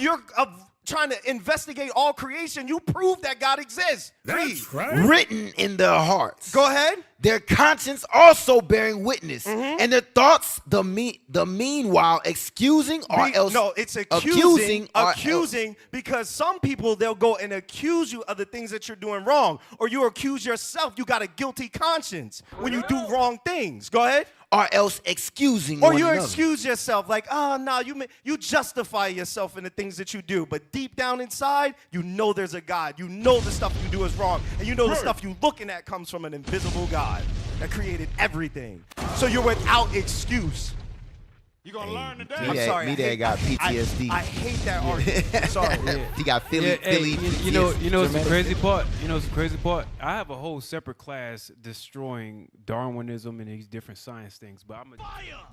trying to investigate all creation, you prove that God exists. That's right. Written in their hearts. Go ahead. Their conscience also bearing witness, and their thoughts the meanwhile excusing or else. No, it's accusing because some people, they'll go and accuse you of the things that you're doing wrong, or you accuse yourself. You got a guilty conscience when you do wrong things. Go ahead. Or else excusing Or one you another. excuse yourself like, oh, no, you justify yourself in the things that you do. But deep down inside, you know there's a God. You know the stuff you do is wrong. And you know the stuff you're looking at comes from an invisible God that created everything. So you're without excuse. You're going to learn today. I'm sorry. Me dad got PTSD. I hate that argument. I'm sorry. He got Philly. You know what's the crazy part? You know what's the crazy part? I have a whole separate class destroying Darwinism and these different science things, but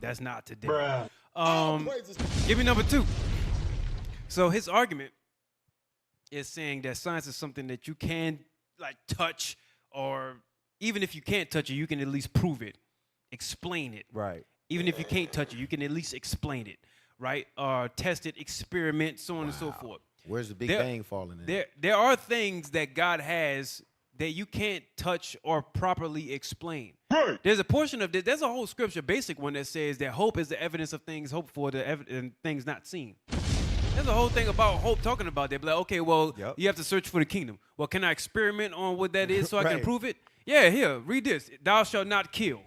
that's not today. Give me number 2. So his argument is saying that science is something that you can like touch, or even if you can't touch it, you can at least prove it, explain it. Right. Even if you can't touch it, you can at least explain it, right? Test it, experiment, so on and so forth. Where's the Big Bang falling in? There are things that God has that you can't touch or properly explain. Right. There's a portion of this. There's a whole scripture, basic one, that says that hope is the evidence of things hoped for, and things not seen. There's a whole thing about hope talking about that. Like, okay, well, you have to search for the kingdom. Well, can I experiment on what that is so I can prove it? Yeah, here, read this. Thou shalt not kill.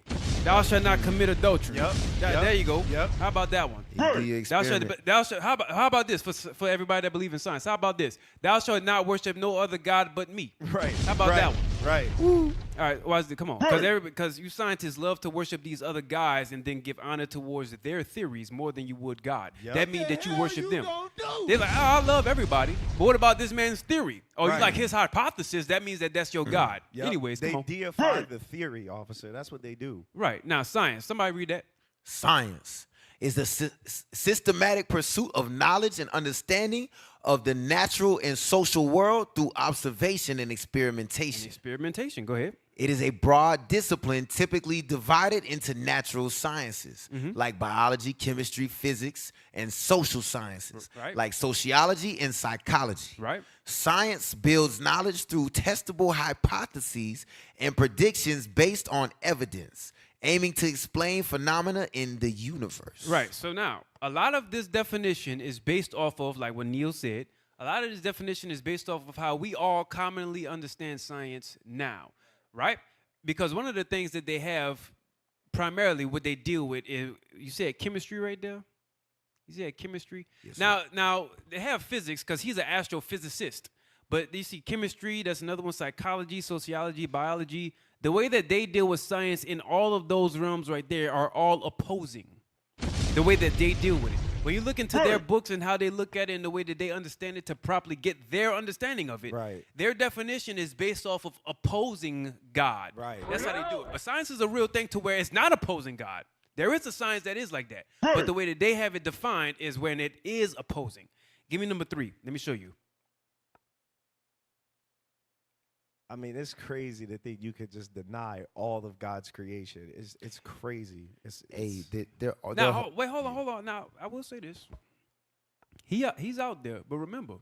Thou shalt not commit adultery. There you go. How about that one? Thou shalt. How about this for everybody that believes in science? How about this? Thou shalt not worship no other god but me. Right. How about that one? Right. All right. Why is it? Come on. Because you scientists love to worship these other guys and then give honor towards their theories more than you would God. That means that you worship them. They're like, I love everybody, but what about this man's theory? Oh, you like his hypothesis? That means that that's your God. Anyways, they come on. deify the theory, officer. That's what they do. Right. Now, science. Somebody read that. Science is the systematic pursuit of knowledge and understanding of the natural and social world through observation and experimentation. Experimentation. Go ahead. It is a broad discipline typically divided into natural sciences like biology, chemistry, physics, and social sciences like sociology and psychology. Right. Science builds knowledge through testable hypotheses and predictions based on evidence, aiming to explain phenomena in the universe. Right. So now, a lot of this definition is based off of, like what Neil said, a lot of this definition is based off of how we all commonly understand science now, right? Because one of the things that they have, primarily what they deal with is, you said chemistry right there? You said chemistry? Yes, now, they have physics because he's an astrophysicist. But you see chemistry, that's another one, psychology, sociology, biology. The way that they deal with science in all of those realms right there are all opposing the way that they deal with it. When you look into their books and how they look at it and the way that they understand it to properly get their understanding of it, their definition is based off of opposing God. Right. That's how they do it. But science is a real thing to where it's not opposing God. There is a science that is like that. But the way that they have it defined is when it is opposing. Give me number 3. Let me show you. I mean, it's crazy to think you could just deny all of God's creation. It's crazy. Now, wait, hold on. Now, I will say this. He's out there, but remember,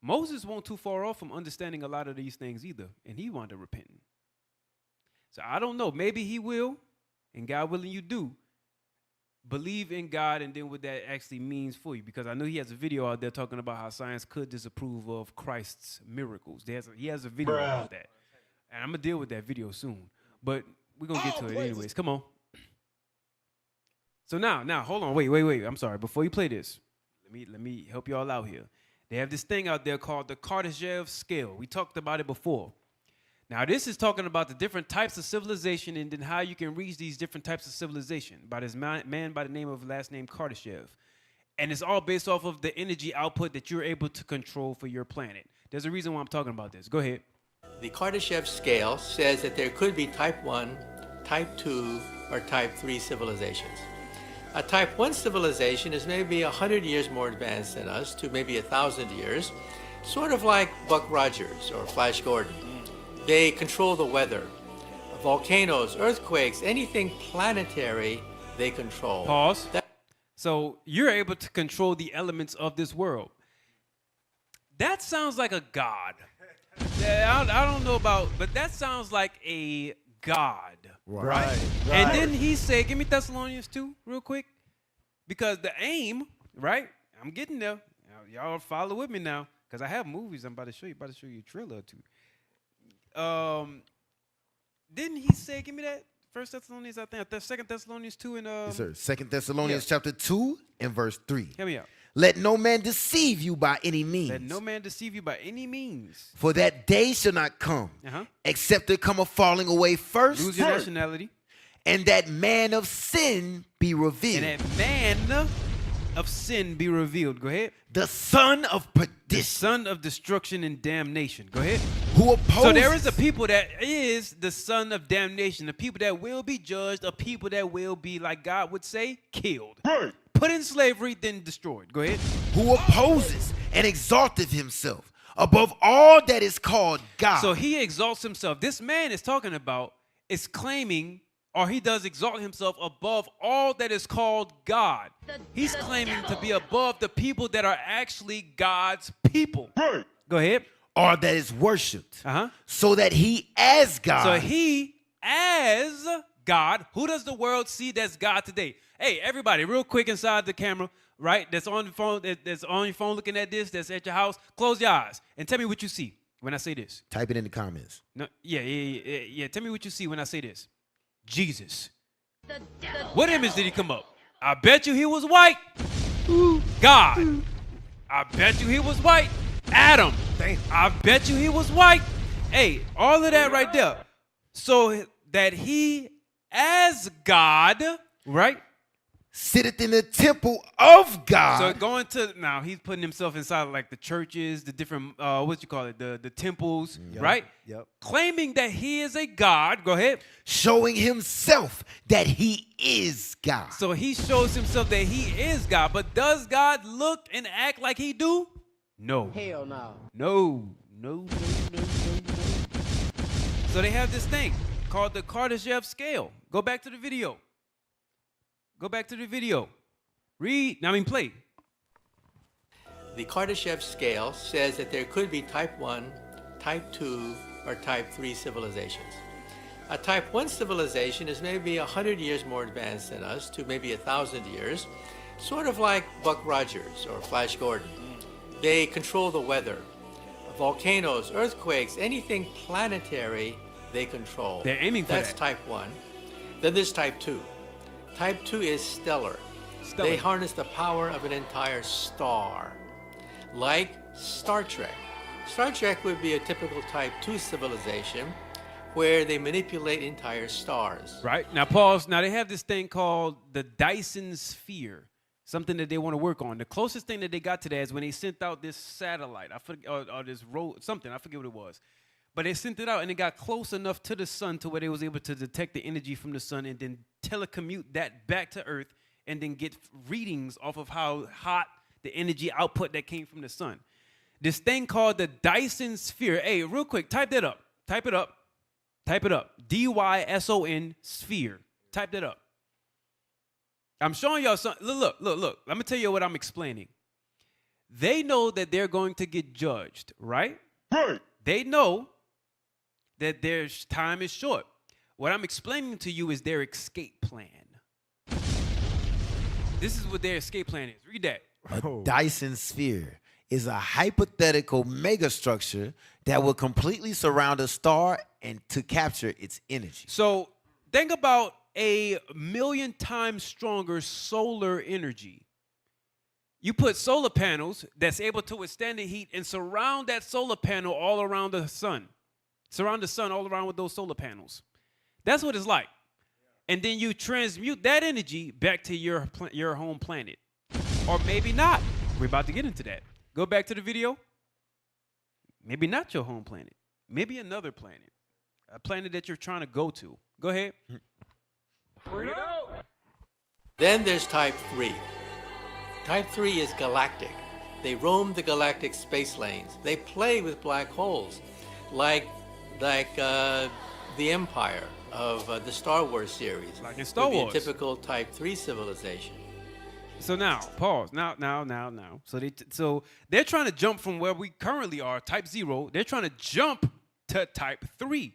Moses wasn't too far off from understanding a lot of these things either, and he wanted to repent. So I don't know. Maybe he will, and God willing you do. believe in God and then what that actually means for you. Because I know he has a video out there talking about how science could disapprove of Christ's miracles. He has a video about that. And I'm going to deal with that video soon. But we're going to get to it anyways. Come on. So now, hold on. Wait. I'm sorry. Before you play this, let me help you all out here. They have this thing out there called the Kardashev scale. We talked about it before. Now, this is talking about the different types of civilization and then how you can reach these different types of civilization by this man by the name of last name Kardashev. And it's all based off of the energy output that you're able to control for your planet. There's a reason why I'm talking about this. Go ahead. The Kardashev scale says that there could be type 1, type 2, or type 3 civilizations. A type 1 civilization is maybe 100 years more advanced than us to maybe 1,000 years, sort of like Buck Rogers or Flash Gordon. They control the weather. Volcanoes, earthquakes, anything planetary, they control. Pause. So you're able to control the elements of this world. That sounds like a god. I don't know about, but that sounds like a god. Right. And then he said, give me Thessalonians 2 real quick. Because the aim, right? I'm getting there. Y'all follow with me now. Because I have movies I'm about to show you. About to show you a trailer or two. Didn't he say, give me that? 1 Thessalonians, I think. 2 Thessalonians 2 and Yes, sir. 2 Thessalonians chapter 2 and verse 3. Hear me out. Let no man deceive you by any means. Let no man deceive you by any means. For that day shall not come, except there come a falling away first. Lose your nationality. And that man of sin be revealed. And that man of sin be revealed. Go ahead. The son of perdition. The son of destruction and damnation. Go ahead. Who opposes. So there is a people that is the son of damnation. The people that will be judged. A people that will be, like God would say, killed. Right. Put in slavery, then destroyed. Go ahead. Who opposes and exalteth himself above all that is called God. So he exalts himself. This man is talking about is claiming, or he does exalt himself above all that is called God. He's claiming to be above the people that are actually God's people. Right. Go ahead. Or that is worshipped. Uh-huh. So that he as God. So he as God. Who does the world see that's God today? Hey, everybody, real quick inside the camera, right? That's on the phone, that's on your phone looking at this, that's at your house. Close your eyes and tell me what you see when I say this. Type it in the comments. No, yeah. Tell me what you see when I say this. Jesus. What image did he come up? I bet you he was white. God. I bet you he was white. Adam. I bet you he was white. Hey, all of that right there. So that he as God, right? Sitteth in the temple of God. So going to, now he's putting himself inside like the churches, the different, the temples, right? Yep. Claiming that he is a God. Go ahead. Showing himself that he is God. So he shows himself that he is God. But does God look and act like he do? No. Hell no. No. So they have this thing called the Kardashev scale. Go back to the video. Play. The Kardashev scale says that there could be type 1, type 2, or type 3 civilizations. A type 1 civilization is maybe 100 years more advanced than us to maybe 1,000 years, sort of like Buck Rogers or Flash Gordon. They control the weather. Volcanoes, earthquakes, anything planetary, they control. They're aiming for That's that. type 1. Then there's type 2. Type 2 is stellar. They harness the power of an entire star, like Star Trek. Star Trek would be a typical type 2 civilization where they manipulate entire stars. Right. Now pause. Now they have this thing called the Dyson sphere, something that they want to work on. The closest thing that they got to that is when they sent out this satellite. I forget, or this something. I forget what it was. But they sent it out and it got close enough to the sun to where they was able to detect the energy from the sun and then telecommute that back to Earth and then get readings off of how hot the energy output that came from the sun. This thing called the Dyson sphere. Hey, real quick, type that up. Type it up. DYSON sphere. Type that up. I'm showing y'all something. Look. Let me tell you what I'm explaining. They know that they're going to get judged, right? Right. They know that their time is short. What I'm explaining to you is their escape plan. This is what their escape plan is. Read that. A Dyson sphere is a hypothetical megastructure that will completely surround a star and to capture its energy. So think about a million times stronger solar energy. You put solar panels that's able to withstand the heat and surround that solar panel all around the sun. Surround the sun all around with those solar panels. That's what it's like. And then you transmute that energy back to your home planet. Or maybe not. We're about to get into that. Go back to the video. Maybe not your home planet. Maybe another planet. A planet that you're trying to go to. Go ahead. Then there's type 3. Type 3 is galactic. They roam the galactic space lanes. They play with black holes, like the Empire of the Star Wars series. Like in Star would be Wars. a typical type 3 civilization. So now, pause. Now. So they're trying to jump from where we currently are, type 0. They're trying to jump to type 3.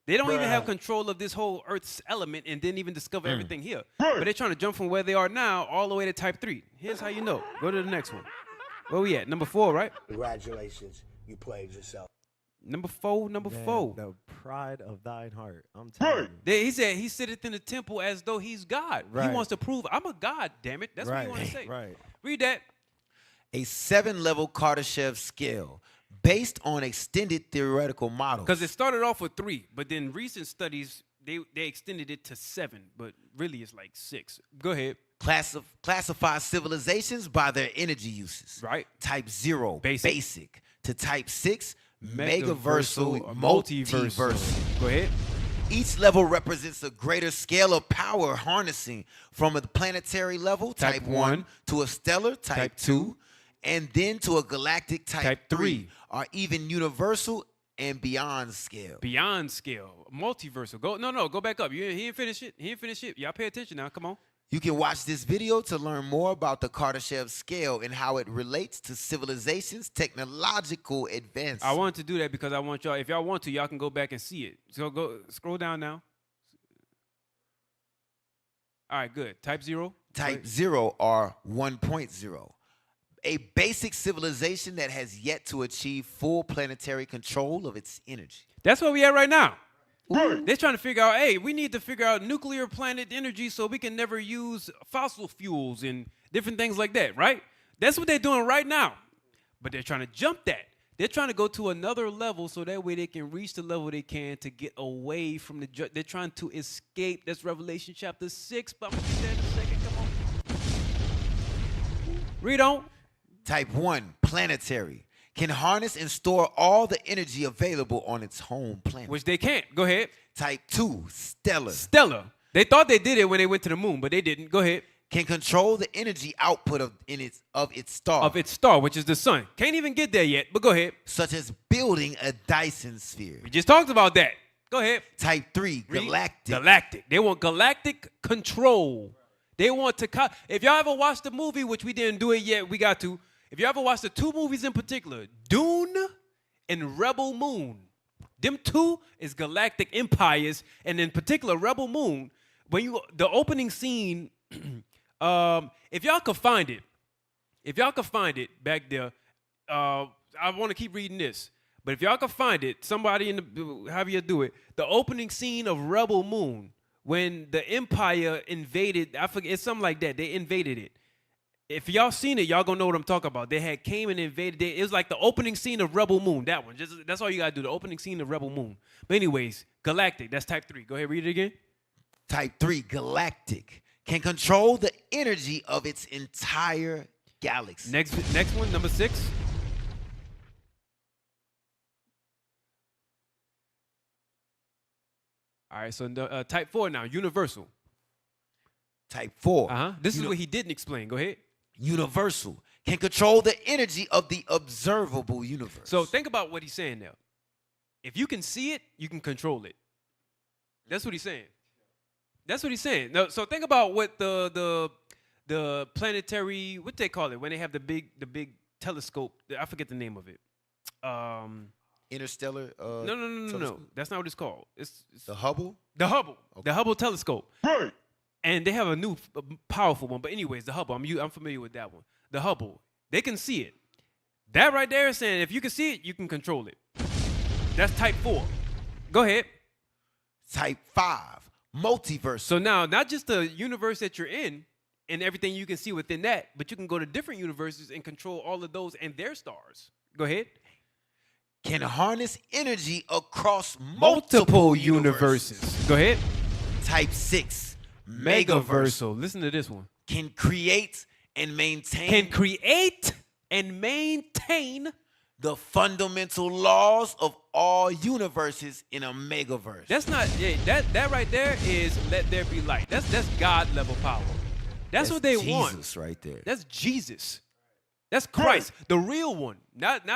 They don't even have control of this whole Earth's element and didn't even discover everything here. But they're trying to jump from where they are now all the way to type 3. Here's how you know. Go to the next one. Where we at? Number 4, right? Congratulations, you played yourself. Number 4. Man, 4. the pride of thine heart. I'm telling you. He said he sitteth in the temple as though he's God. Right. He wants to prove I'm a God, damn it. That's what he wants to say. Right. Read that. A 7-level Kardashev scale based on extended theoretical models. Because it started off with 3, but then recent studies, they extended it to 7, but really it's like 6. Go ahead. Classify civilizations by their energy uses. Right. Type 0, Basic. basic. To type 6, Megaversal, megaversal, multiversal. Go ahead. Each level represents a greater scale of power harnessing from a planetary level, Type type 1, 1, to a stellar, type 2, and then to a galactic, type 3, or even universal and beyond scale. Beyond scale, multiversal. Go back up. He didn't finish it. Y'all pay attention now. Come on. You can watch this video to learn more about the Kardashev scale and how it relates to civilization's technological advances. I wanted to do that because I want y'all, if y'all want to, y'all can go back and see it. So go scroll down now. All right, good. Type 0. Type 0 or 1.0. A basic civilization that has yet to achieve full planetary control of its energy. That's where we at right now. They're trying to figure out, hey, we need to figure out nuclear planet energy so we can never use fossil fuels and different things like that, right? That's what they're doing right now. But they're trying to jump that. They're trying to go to another level so that way they can reach the level they can to get away from the... They're trying to escape. That's Revelation chapter 6, but I'm going to get that in a second. Come on. Read on. Type 1, planetary. Can harness and store all the energy available on its home planet. Which they can't. Go ahead. Type 2, stellar. Stellar. They thought they did it when they went to the moon, but they didn't. Go ahead. Can control the energy output of its star. Of its star, which is the sun. Can't even get there yet, but go ahead. Such as building a Dyson sphere. We just talked about that. Go ahead. Type 3, galactic. Galactic. They want galactic control. They want to... If y'all ever watched the movie, which we didn't do it yet, we got to... If you ever watched the 2 movies in particular, Dune and Rebel Moon, them 2 is galactic empires, and in particular, Rebel Moon, the opening scene, if y'all could find it back there, I want to keep reading this, but if y'all could find it, somebody however you do it, the opening scene of Rebel Moon, when the Empire invaded, I forget, it's something like that, they invaded it. If y'all seen it, y'all gonna know what I'm talking about. They had came and invaded. It was like the opening scene of Rebel Moon. That one. That's all you gotta do. The opening scene of Rebel Moon. But anyways, galactic. That's type 3. Go ahead, read it again. Type 3, galactic. Can control the energy of its entire galaxy. Next one, number 6. All right, so type 4 now, universal. Type 4. This is what he didn't explain. Go ahead. Universal. Can control the energy of the observable universe. So think about what he's saying now. If you can see it, you can control it. That's what he's saying. That's what he's saying. Now, so think about what the planetary, what they call it when they have the big telescope. I forget the name of it. Interstellar. No. That's not what it's called. It's the Hubble. The Hubble. Okay. The Hubble telescope. Right. And they have a new powerful one. But anyways, the Hubble, I'm familiar with that one. The Hubble, they can see it. That right there is saying if you can see it, you can control it. That's type 4. Go ahead. Type 5, multiverse. So now, not just the universe that you're in and everything you can see within that, but you can go to different universes and control all of those and their stars. Go ahead. Can harness energy across Multiple universes. Go ahead. Type 6, megaversal. Megaversal. Listen to this one. Can create and maintain. Can create and maintain the fundamental laws of all universes in a megaverse. That's not that right there is let there be light. That's God level power. That's what they want. Jesus right there. That's Jesus. That's Christ, the real one. Not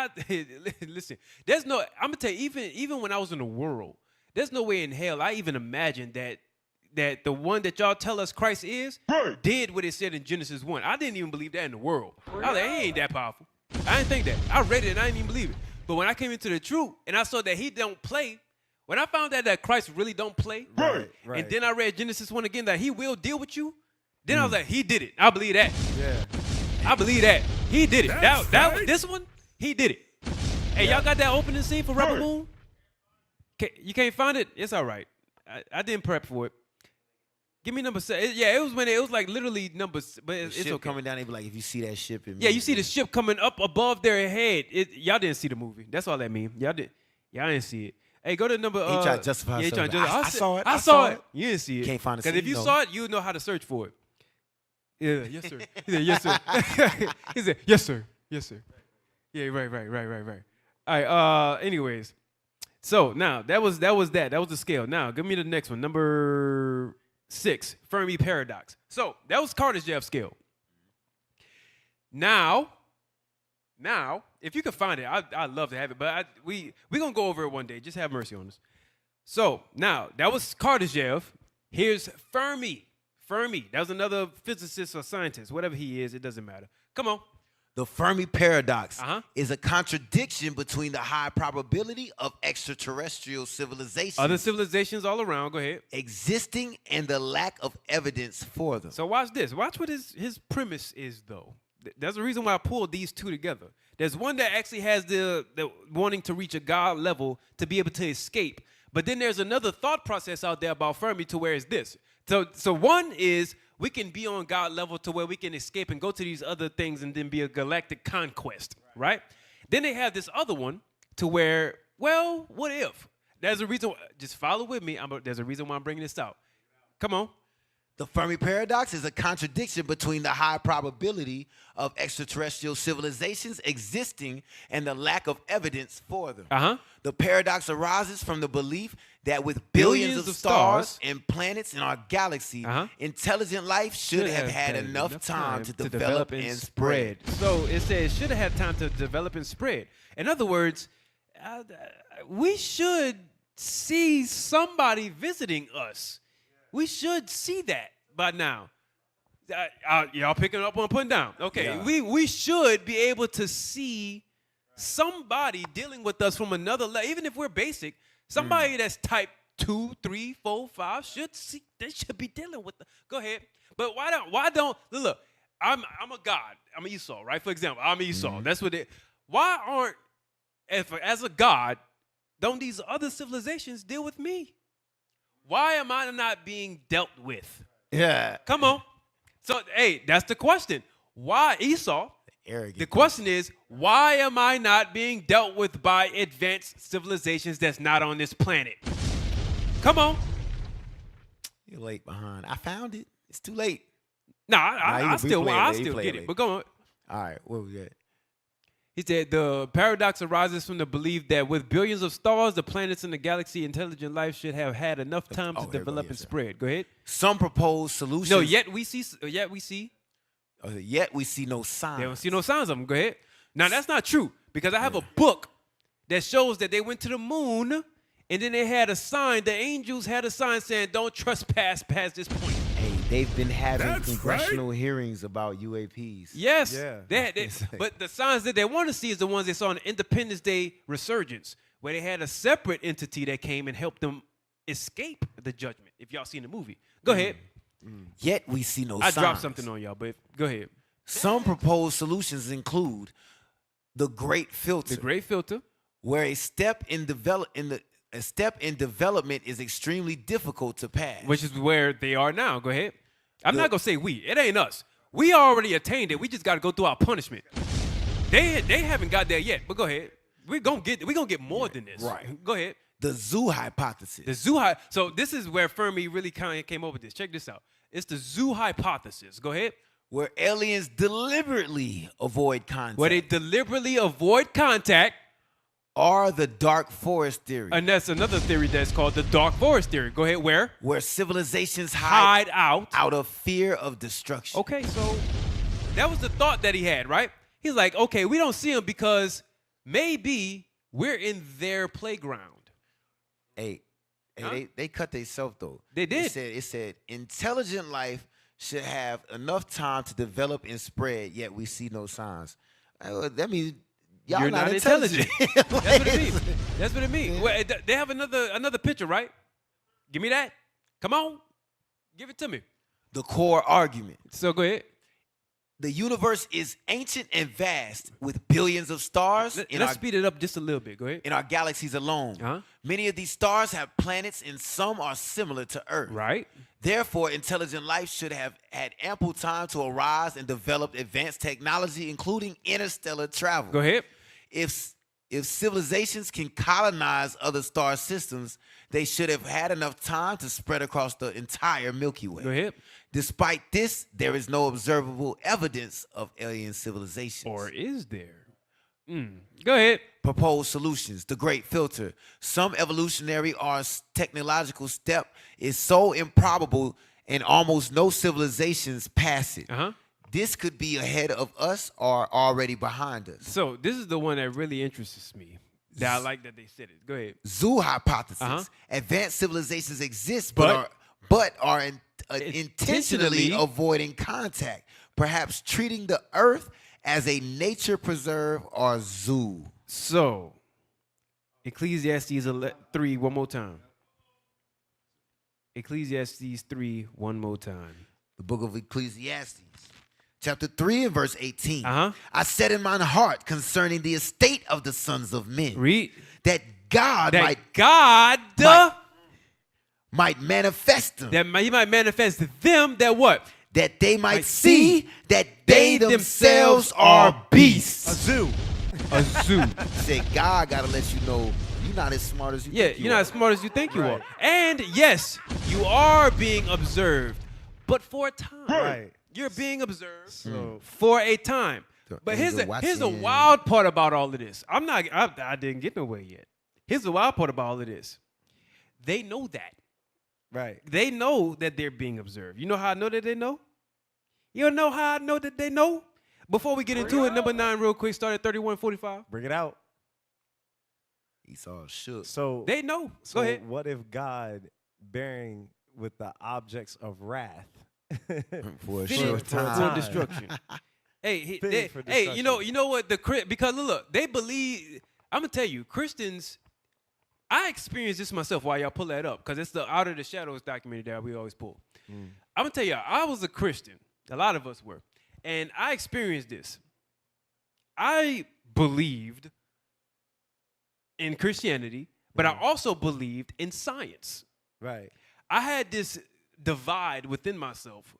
listen. There's no. I'm gonna tell you, even when I was in the world, there's no way in hell I even imagined that the one that y'all tell us Christ is did what it said in Genesis 1. I didn't even believe that in the world. I was like, he ain't that powerful. I didn't think that. I read it and I didn't even believe it. But when I came into the truth and I saw that he don't play, when I found out that Christ really don't play, Right. and then I read Genesis 1 again that he will deal with you, then I was like, he did it. I believe that. Yeah. I believe that. He did it. This one, he did it. Hey, y'all got that opening scene for Rebel Moon? You can't find it? It's all right. I didn't prep for it. Give me number 7. Yeah, it was when it was like literally numbers, but it's ship okay. coming down, they be like, if you see that ship, Yeah, you see the ship coming up above their head. Y'all didn't see the movie. That's all that means. Y'all didn't see it. Hey, go to number. He tried to justify yeah, himself. I saw it. I saw it. You didn't see it. Can't find a Because if scene, you though. saw it, you would know how to search for it. Yeah, yes sir. He said, yes sir. He said, yes sir, yes sir. Yeah, right. All right. Anyways, so now that was the scale. Now give me the next one, number 6, Fermi paradox. So that was Kardashev scale. Now, if you can find it, I'd love to have it, but we gonna go over it one day. Just have mercy on us. So now that was Kardashev. Here's Fermi. That was another physicist or scientist, whatever he is. It doesn't matter. Come on. The Fermi paradox Uh-huh. is a contradiction between the high probability of extraterrestrial civilizations Other civilizations all around. Go ahead. existing and the lack of evidence for them. So watch this. Watch what his premise is, though. There's a reason why I pulled these two together. There's one that actually has the wanting to reach a God level to be able to escape. But then there's another thought process out there about Fermi to where it's this. So one is we can be on God level to where we can escape and go to these other things and then be a galactic conquest, right? Then they have this other one to where, well, what if? There's a reason. Just follow with me. There's a reason why I'm bringing this out. Come on. The Fermi paradox is a contradiction between the high probability of extraterrestrial civilizations existing and the lack of evidence for them. Uh-huh. The paradox arises from the belief that with billions of stars and planets in our galaxy, intelligent life should have had enough time to develop and spread. So it says should have had time to develop and spread. In other words, we should see somebody visiting us. We should see that by now. Y'all picking up on putting down. Okay, Yeah. we should be able to see somebody dealing with us from another level. Even if we're basic, somebody that's type 2, 3, 4, 5 should see. They should be dealing with. Go ahead. But why don't look? I'm a god. I'm an Esau, right? For example, I'm Esau. That's what it. Why aren't as a god? Don't these other civilizations deal with me? Why am I not being dealt with? Yeah. Come on. So, hey, that's the question. Why, Esau? Arrogant. The question is, why am I not being dealt with by advanced civilizations that's not on this planet? Come on. You're late behind. I found it. It's too late. No, I still play get it. But go on. All right, where we at? He said the paradox arises from the belief that with billions of stars, the planets in the galaxy, intelligent life should have had enough time to develop and spread. Go ahead. Some propose solutions. No, yet we see. Yet we see no signs. They don't see no signs of them. Go ahead. Now, that's not true because I have a book that shows that they went to the moon and then they had a sign. The angels had a sign saying, don't trespass past this point. Hey, they've been having congressional hearings about UAPs. Yes. Yeah. But the signs that they want to see is the ones they saw on the Independence Day resurgence, where they had a separate entity that came and helped them escape the judgment, if y'all seen the movie. Go ahead. Yet we see no I signs. dropped something on y'all, but go ahead. Some proposed solutions include the great filter. The great filter. Where a step in development is extremely difficult to pass. Which is where they are now. Go ahead. I'm not gonna say we. It ain't us. We already attained it. We just got to go through our punishment. They haven't got there yet. But go ahead. We're gonna get more than this. Right. Go ahead. The zoo hypothesis. So this is where Fermi really kind of came up with this. Check this out. It's the zoo hypothesis. Go ahead. Where aliens deliberately avoid contact. Where they deliberately avoid contact. Or the dark forest theory. And that's another theory that's called the dark forest theory. Go ahead, where? Where civilizations hide out of fear of destruction. Okay, so that was the thought that he had, right? He's like, okay, we don't see them because maybe we're in their playground. Hey, they cut themselves though. They did. It said intelligent life should have enough time to develop and spread, yet we see no signs. That means y'all You're not intelligent. That's what it means. That's what it means. Well, they have another picture, right? Give me that. Come on. Give it to me. The core argument. So go ahead. The universe is ancient and vast with billions of stars. Let's speed it up just a little bit. Go ahead. In our galaxies alone. Uh-huh. Many of these stars have planets and some are similar to Earth. Right. Therefore, intelligent life should have had ample time to arise and develop advanced technology, including interstellar travel. Go ahead. If civilizations can colonize other star systems, they should have had enough time to spread across the entire Milky Way. Go ahead. Despite this, there is no observable evidence of alien civilizations. Or is there? Go ahead. Proposed solutions. The great filter. Some evolutionary or technological step is so improbable and almost no civilizations pass it. Uh-huh. This could be ahead of us or already behind us. So this is the one that really interests me. That I like that they said it. Go ahead. Zoo hypothesis. Uh-huh. Advanced civilizations exist, But are intentionally avoiding contact, perhaps treating the Earth as a nature preserve or zoo. So, Ecclesiastes 3 one more time. Ecclesiastes 3 one more time. The book of Ecclesiastes, chapter 3 and verse 18. Uh-huh. I said in mine heart concerning the estate of the sons of men. Read. That God might manifest them. That he might manifest them that what? That they might see that they themselves are beasts. A zoo. A zoo. Said God got to let you know you're not as smart as you think you you're are. not as smart as you think you are. And yes, you are being observed, but for a time. Right. You're being observed for a time. But here's the watching. wild part about all of this. I didn't get nowhere yet. Here's the wild part about all of this. They know that. Right. They know that they're being observed. You know how I know that they know? You know how I know that they know? Before we get into it, number 9 real quick, start at 31:45. Bring it out. Esau shook. So They know. So Go ahead. what if God, bearing with the objects of wrath, For a Fitting short for time. destruction. Fitting for You know what because look, they believe. I'm gonna tell you, Christians. I experienced this myself while y'all pull that up because it's the Out of the Shadows documentary that we always pull. I'm gonna tell you, I was a Christian. A lot of us were, and I experienced this. I believed in Christianity, but I also believed in science. right. I had this divide within myself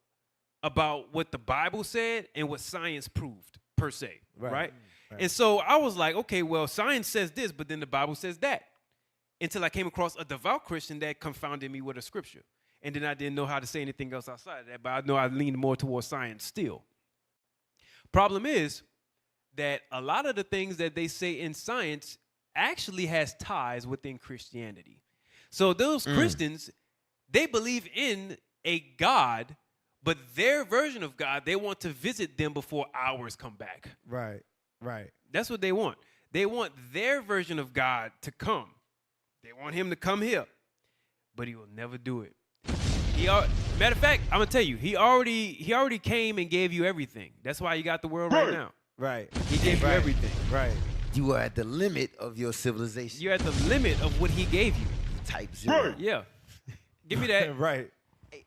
about what the Bible said and what science proved, per se, right? And so I was like, okay, well, science says this, but then the Bible says that. Until I came across a devout Christian that confounded me with a scripture. And then I didn't know how to say anything else outside of that, but I know I leaned more towards science still. Problem is that a lot of the things that they say in science actually has ties within Christianity. So those Christians, they believe in a God, but their version of God, they want to visit them before ours come back. Right. Right. That's what they want. They want their version of God to come. They want him to come here, but he will never do it. Matter of fact, I'm gonna tell you, he already came and gave you everything. That's why you got the world right now. Right. He gave you everything. Right. You are at the limit of your civilization. You're at the limit of what he gave you. Type 0. Yeah. Give me that. Right. Hey,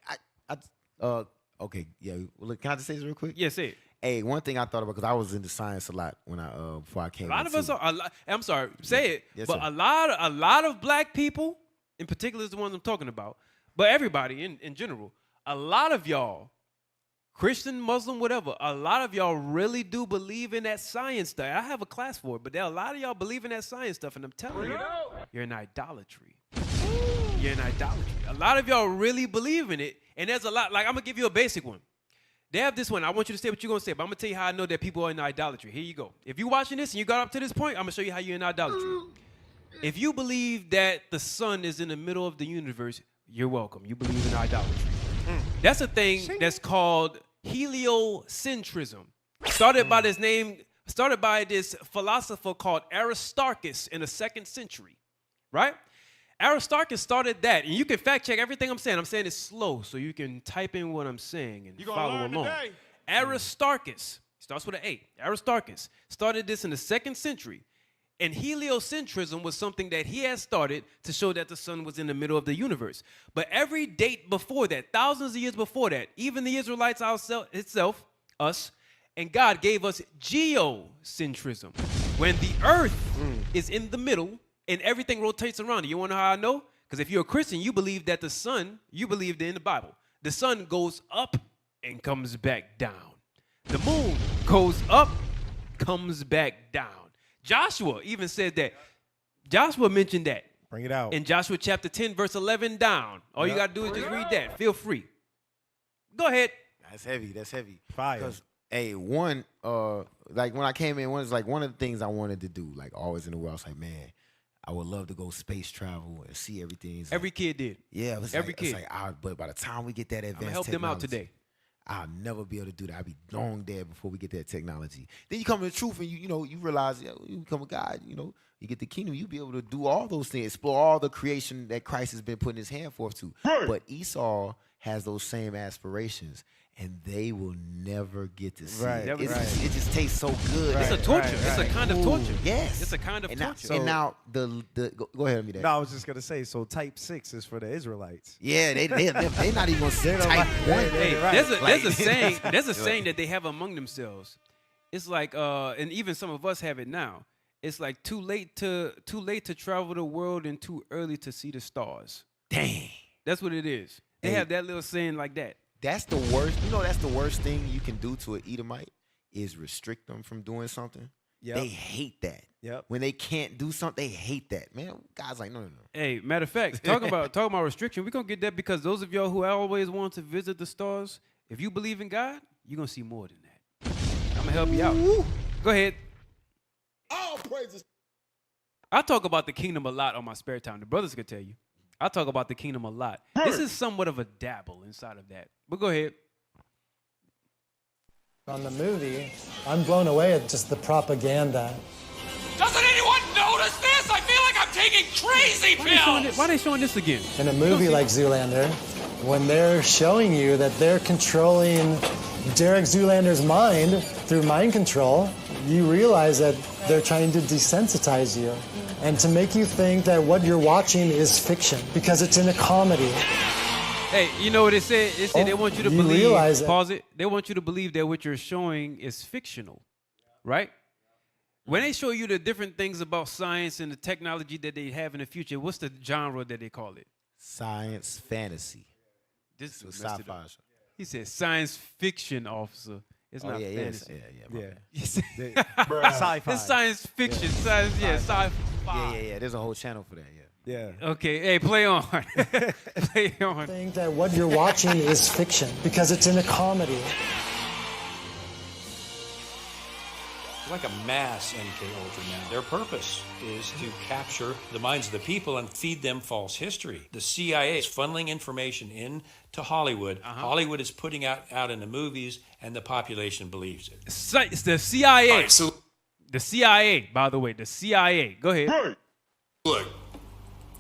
Okay, yeah. Well, look, can I just say this real quick? Yeah, say it. Hey, one thing I thought about, because I was into science a lot when before I came. A lot of us are. I'm sorry, say it. Yes, but sir. a lot of black people, in particular, is the ones I'm talking about. But everybody in general, a lot of y'all, Christian, Muslim, whatever, a lot of y'all really do believe in that science stuff. I have a class for it, but there are a lot of y'all believe in that science stuff, and I'm telling you, you're in idolatry. You're in idolatry. A lot of y'all really believe in it, and there's a lot. Like, I'm gonna give you a basic one. They have this one. I want you to say what you're gonna say, but I'm gonna tell you how I know that people are in idolatry. Here you go. If you're watching this and you got up to this point, I'm gonna show you how you're in idolatry. If you believe that the sun is in the middle of the universe, you're welcome. You believe in idolatry. That's a thing that's called heliocentrism. Started by this philosopher called Aristarchus in the 2nd century, right? Aristarchus started that, and you can fact check everything I'm saying. I'm saying it slow, so you can type in what I'm saying and follow along. Today. Aristarchus starts with an A. Aristarchus started this in the 2nd century. And heliocentrism was something that he had started to show that the sun was in the middle of the universe. But every date before that, thousands of years before that, even the Israelites itself, us, and God gave us geocentrism. When the earth is in the middle and everything rotates around it. You want to know how I know? Because if you're a Christian, you believe that the sun, you believed in the Bible, the sun goes up and comes back down. The moon goes up, comes back down. Joshua even said that. Joshua mentioned that. Bring it out. In Joshua chapter 10, verse 11 down. All you got to do is just read that. Feel free. Go ahead. That's heavy. That's heavy. Fire. Because, hey, like when I came in, one of the things I wanted to do, like always in the world, I was like, man, I would love to go space travel and see everything. It's Every like, kid did. yeah, it's every like, kid. It's like, but by the time we get that advanced I'm going to help them out technology, today. I'll never be able to do that. I'll be long dead before we get that technology. Then you come to the truth and you realize you become a God, you get the kingdom, you'll be able to do all those things, explore all the creation that Christ has been putting his hand forth to. Right. But Esau has those same aspirations, and they will never get to see it. It just tastes so good. It's a torture. It's a kind of torture. Yes. It's a kind of torture. And now go ahead, Amita. No, I was just gonna say. So type 6 is for the Israelites. Yeah, they're not even gonna say type 1. Hey, there's a saying. There's a saying that they have among themselves. It's like, and even some of us have it now. It's like too late to travel the world and too early to see the stars. Dang. That's what it is. They have that little saying like that. That's the worst. That's the worst thing you can do to an Edomite is restrict them from doing something. Yep. They hate that. Yep. When they can't do something, they hate that. Man, God's like, no. Hey, matter of fact, talking about restriction, we're gonna get that because those of y'all who always want to visit the stars, if you believe in God, you're gonna see more than that. I'm gonna help you out. Woo. Go ahead. All praises. I talk about the kingdom a lot on my spare time. The brothers could tell you. I talk about the kingdom a lot. This is somewhat of a dabble inside of that. But go ahead. On the movie, I'm blown away at just the propaganda. Doesn't anyone notice this? I feel like I'm taking crazy pills. Why are they showing this again? In a movie like Zoolander, when they're showing you that they're controlling Derek Zoolander's mind through mind control, you realize that they're trying to desensitize you and to make you think that what you're watching is fiction because it's in a comedy. Hey, you know what they said? They said they want you to believe. Pause it. They want you to believe that what you're showing is fictional, right? When they show you the different things about science and the technology that they have in the future, what's the genre that they call it? Science fantasy. This is sci-fi. He said science fiction, officer. It's not fantasy. Sci-fi. It's science fiction. Sci-fi. Yeah. There's a whole channel for that. Yeah. Okay. Hey, play on. Play on. Think that what you're watching is fiction because it's in a comedy. Like a mass MK Ultra man. Their purpose is to capture the minds of the people and feed them false history. The CIA is funneling information into Hollywood. Hollywood is putting out in the movies, and the population believes it. It's the CIA. All right, so the CIA, by the way, the CIA. Go ahead. Right. Look,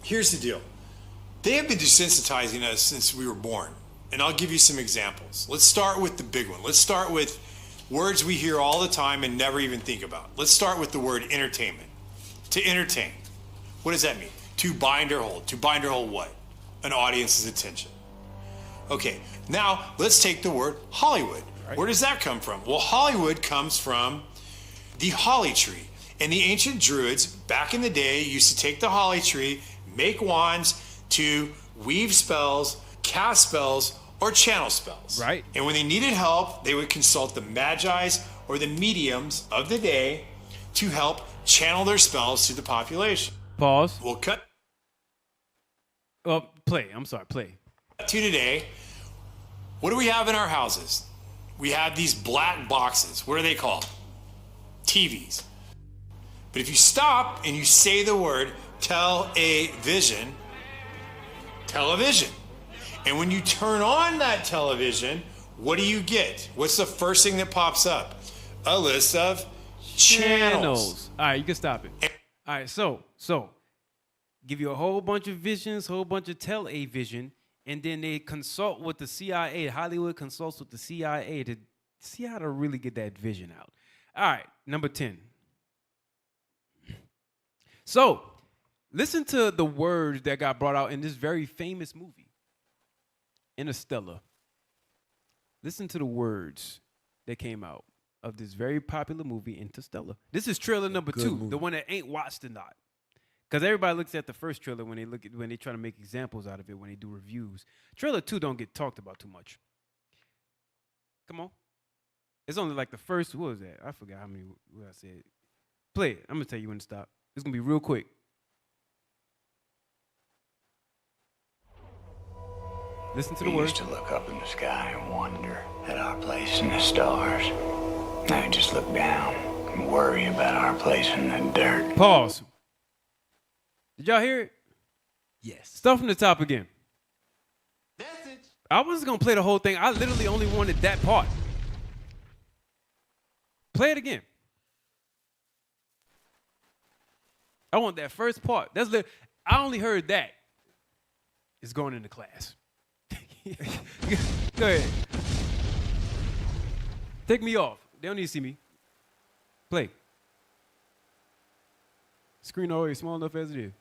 here's the deal. They have been desensitizing us since we were born. And I'll give you some examples. Let's start with the big one. Let's start with words we hear all the time and never even think about. Let's start with the word entertainment. To entertain. What does that mean? To bind or hold. To bind or hold what? An audience's attention. Okay, now let's take the word Hollywood. Right. Where does that come from? Well, Hollywood comes from the holly tree. And the ancient Druids, back in the day, used to take the holly tree, make wands to weave spells, cast spells, or channel spells. Right. And when they needed help, they would consult the magi's or the mediums of the day to help channel their spells to the population. Pause. We'll cut. Play. I'm sorry, play. To today, what do we have in our houses? We have these black boxes. What are they called? TVs. But if you stop and you say the word television, and when you turn on that television, what do you get? What's the first thing that pops up? A list of channels. All right, you can stop it. All right, so give you a whole bunch of visions, whole bunch of television, and then they consult with the CIA. Hollywood consults with the CIA to see how to really get that vision out. All right, number 10. So, listen to the words that got brought out in this very famous movie, Interstellar. Listen to the words that came out of this very popular movie, Interstellar. This is trailer number 2, the one that ain't watched or not. Because everybody looks at the first trailer when they try to make examples out of it when they do reviews. Trailer 2 don't get talked about too much. Come on. It's only like the first, what was that? I forgot how many, what I said. Play it. I'm going to tell you when to stop. It's going to be real quick. Listen to the words. We used to look up in the sky and wonder at our place in the stars. Now we just look down and worry about our place in the dirt. Pause. Did y'all hear it? Yes. Start from the top again. I wasn't going to play the whole thing. I literally only wanted that part. Play it again. I want that first part. I only heard that. It's going into class. Go ahead. Take me off. They don't need to see me. Play. Screen already small enough as it is.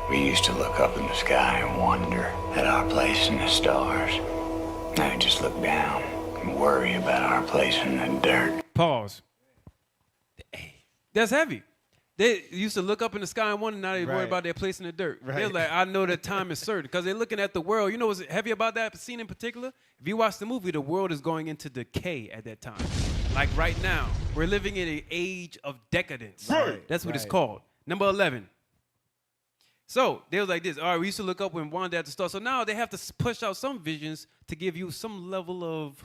We used to look up in the sky and wonder at our place in the stars. Now we just look down and worry about our place in the dirt. Pause. That's heavy. They used to look up in the sky and wonder, now they worry about their place in the dirt. They're like, I know that time is certain. Because they're looking at the world. You know what's heavy about that scene in particular? If you watch the movie, the world is going into decay at that time. Like right now, we're living in an age of decadence. That's what it's called. Number 11. So they was like this. All right, we used to look up when Wanda at the start. So now they have to push out some visions to give you some level of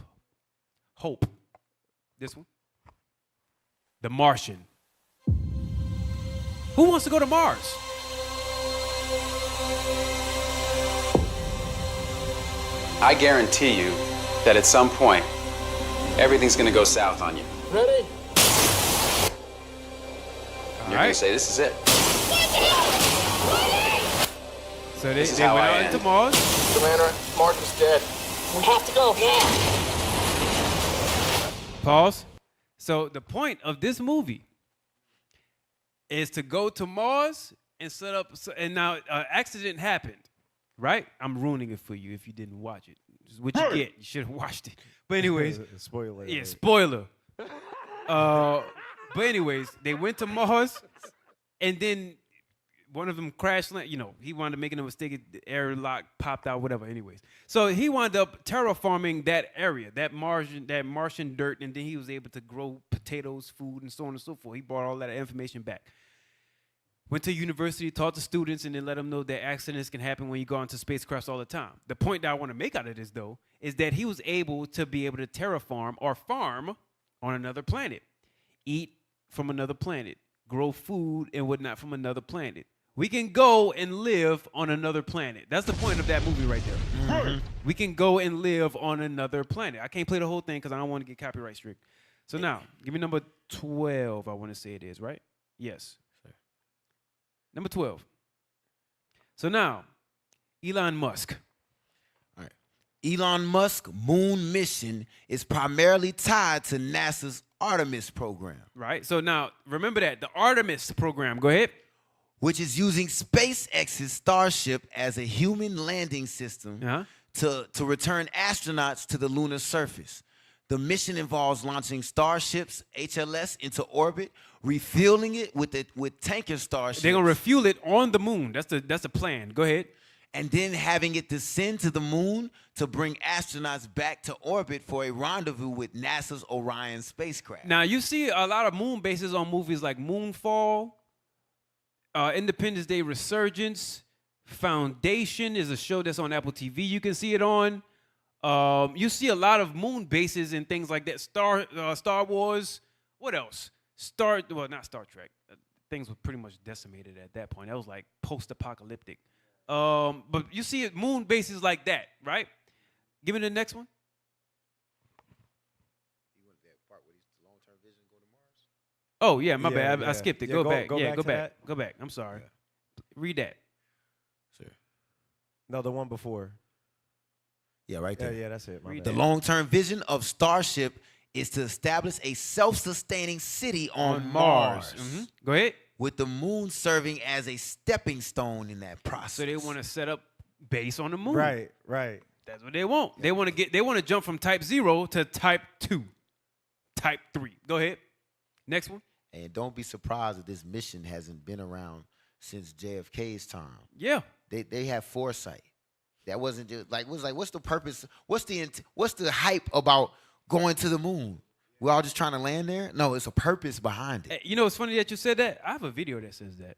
hope. This one. The Martian. Who wants to go to Mars? I guarantee you that at some point, everything's going to go south on you. Ready? You're going to say, this is it. So they went out into Mars. Commander, Martin's dead. We have to go now. Pause. So the point of this movie is to go to Mars and set up, and now an accident happened, right? I'm ruining it for you if you didn't watch it. This is what you get. You should have watched it. But anyways. Spoiler. Yeah, spoiler. But anyways, they went to Mars, and then one of them crashed. You know, he wound up making a mistake. The airlock popped out, whatever. Anyways, so he wound up terraforming that area, that Martian dirt, and then he was able to grow potatoes, food, and so on and so forth. He brought all that information back. Went to university, taught the students, and then let them know that accidents can happen when you go into spacecrafts all the time. The point that I want to make out of this, though, is that he was able to terraform or farm on another planet, eat from another planet, grow food and whatnot from another planet. We can go and live on another planet. That's the point of that movie right there. Mm-hmm. We can go and live on another planet. I can't play the whole thing because I don't want to get copyright strict. So now, give me number 12, I want to say it is, right? Yes. Number 12. So now, Elon Musk. All right. Elon Musk moon mission is primarily tied to NASA's Artemis program. Right. So now, remember that. The Artemis program. Go ahead. which is using SpaceX's Starship as a human landing system to return astronauts to the lunar surface. The mission involves launching Starship's HLS into orbit, refueling it with tanker starships. They're gonna refuel it on the moon. That's the plan. Go ahead. And then having it descend to the moon to bring astronauts back to orbit for a rendezvous with NASA's Orion spacecraft. Now, you see a lot of moon bases on movies like Moonfall, Independence Day Resurgence, Foundation is a show that's on Apple TV. You can see it on. You see a lot of moon bases and things like that. Star Wars. What else? Not Star Trek. Things were pretty much decimated at that point. That was like post-apocalyptic. But you see it, moon bases like that, right? Give me the next one. Oh, yeah, my bad. I skipped it. Go back. Go back. I'm sorry. Read that. Sure. No, the one before. Yeah, right there. Yeah, that's it. The long-term vision of Starship is to establish a self-sustaining city on Mars. Go ahead. With the moon serving as a stepping stone in that process. So they want to set up base on the moon. Right. That's what they want. They want to jump from type 0 to type 2, type 3. Go ahead. Next one. And don't be surprised if this mission hasn't been around since JFK's time. Yeah. They have foresight. That wasn't just what's the purpose? What's the hype about going to the moon? We're all just trying to land there? No, it's a purpose behind it. Hey, you know, it's funny that you said that. I have a video that says that.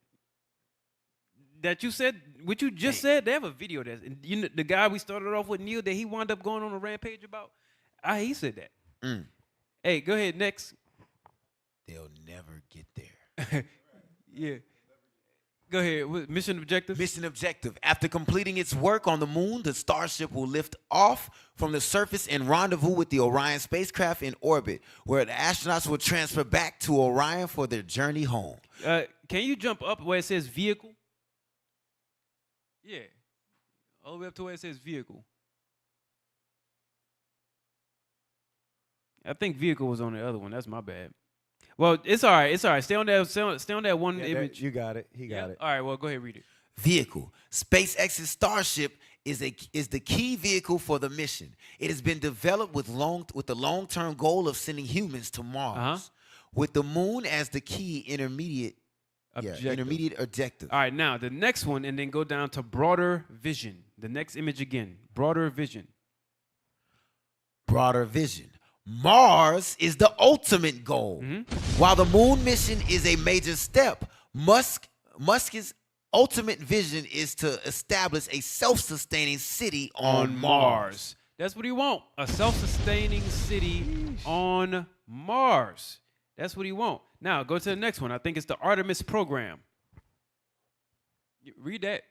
That you said, what you just said, they have a video that, you know, the guy we started off with, Neil, that he wound up going on a rampage about, he said that. Hey, go ahead, next. They'll never get there. Yeah. Go ahead. Mission objective? Mission objective. After completing its work on the moon, the Starship will lift off from the surface and rendezvous with the Orion spacecraft in orbit, where the astronauts will transfer back to Orion for their journey home. Can you jump up where it says vehicle? Yeah. All the way up to where it says vehicle. I think vehicle was on the other one. That's my bad. Well, it's all right. It's all right. Stay on that one image. You got it. He got it. All right. Well, go ahead, read it. Vehicle. SpaceX's Starship is the key vehicle for the mission. It has been developed with the long-term goal of sending humans to Mars, with the moon as the key intermediate objective. All right. Now the next one, and then go down to broader vision. The next image again. Broader vision. Broader vision. Mars is the ultimate goal. While the moon mission is a major step, Musk's ultimate vision is to establish a self-sustaining city on Mars. That's what he wants. A self-sustaining city on Mars. That's what he wants. Now, go to the next one. I think it's the Artemis program. Read that.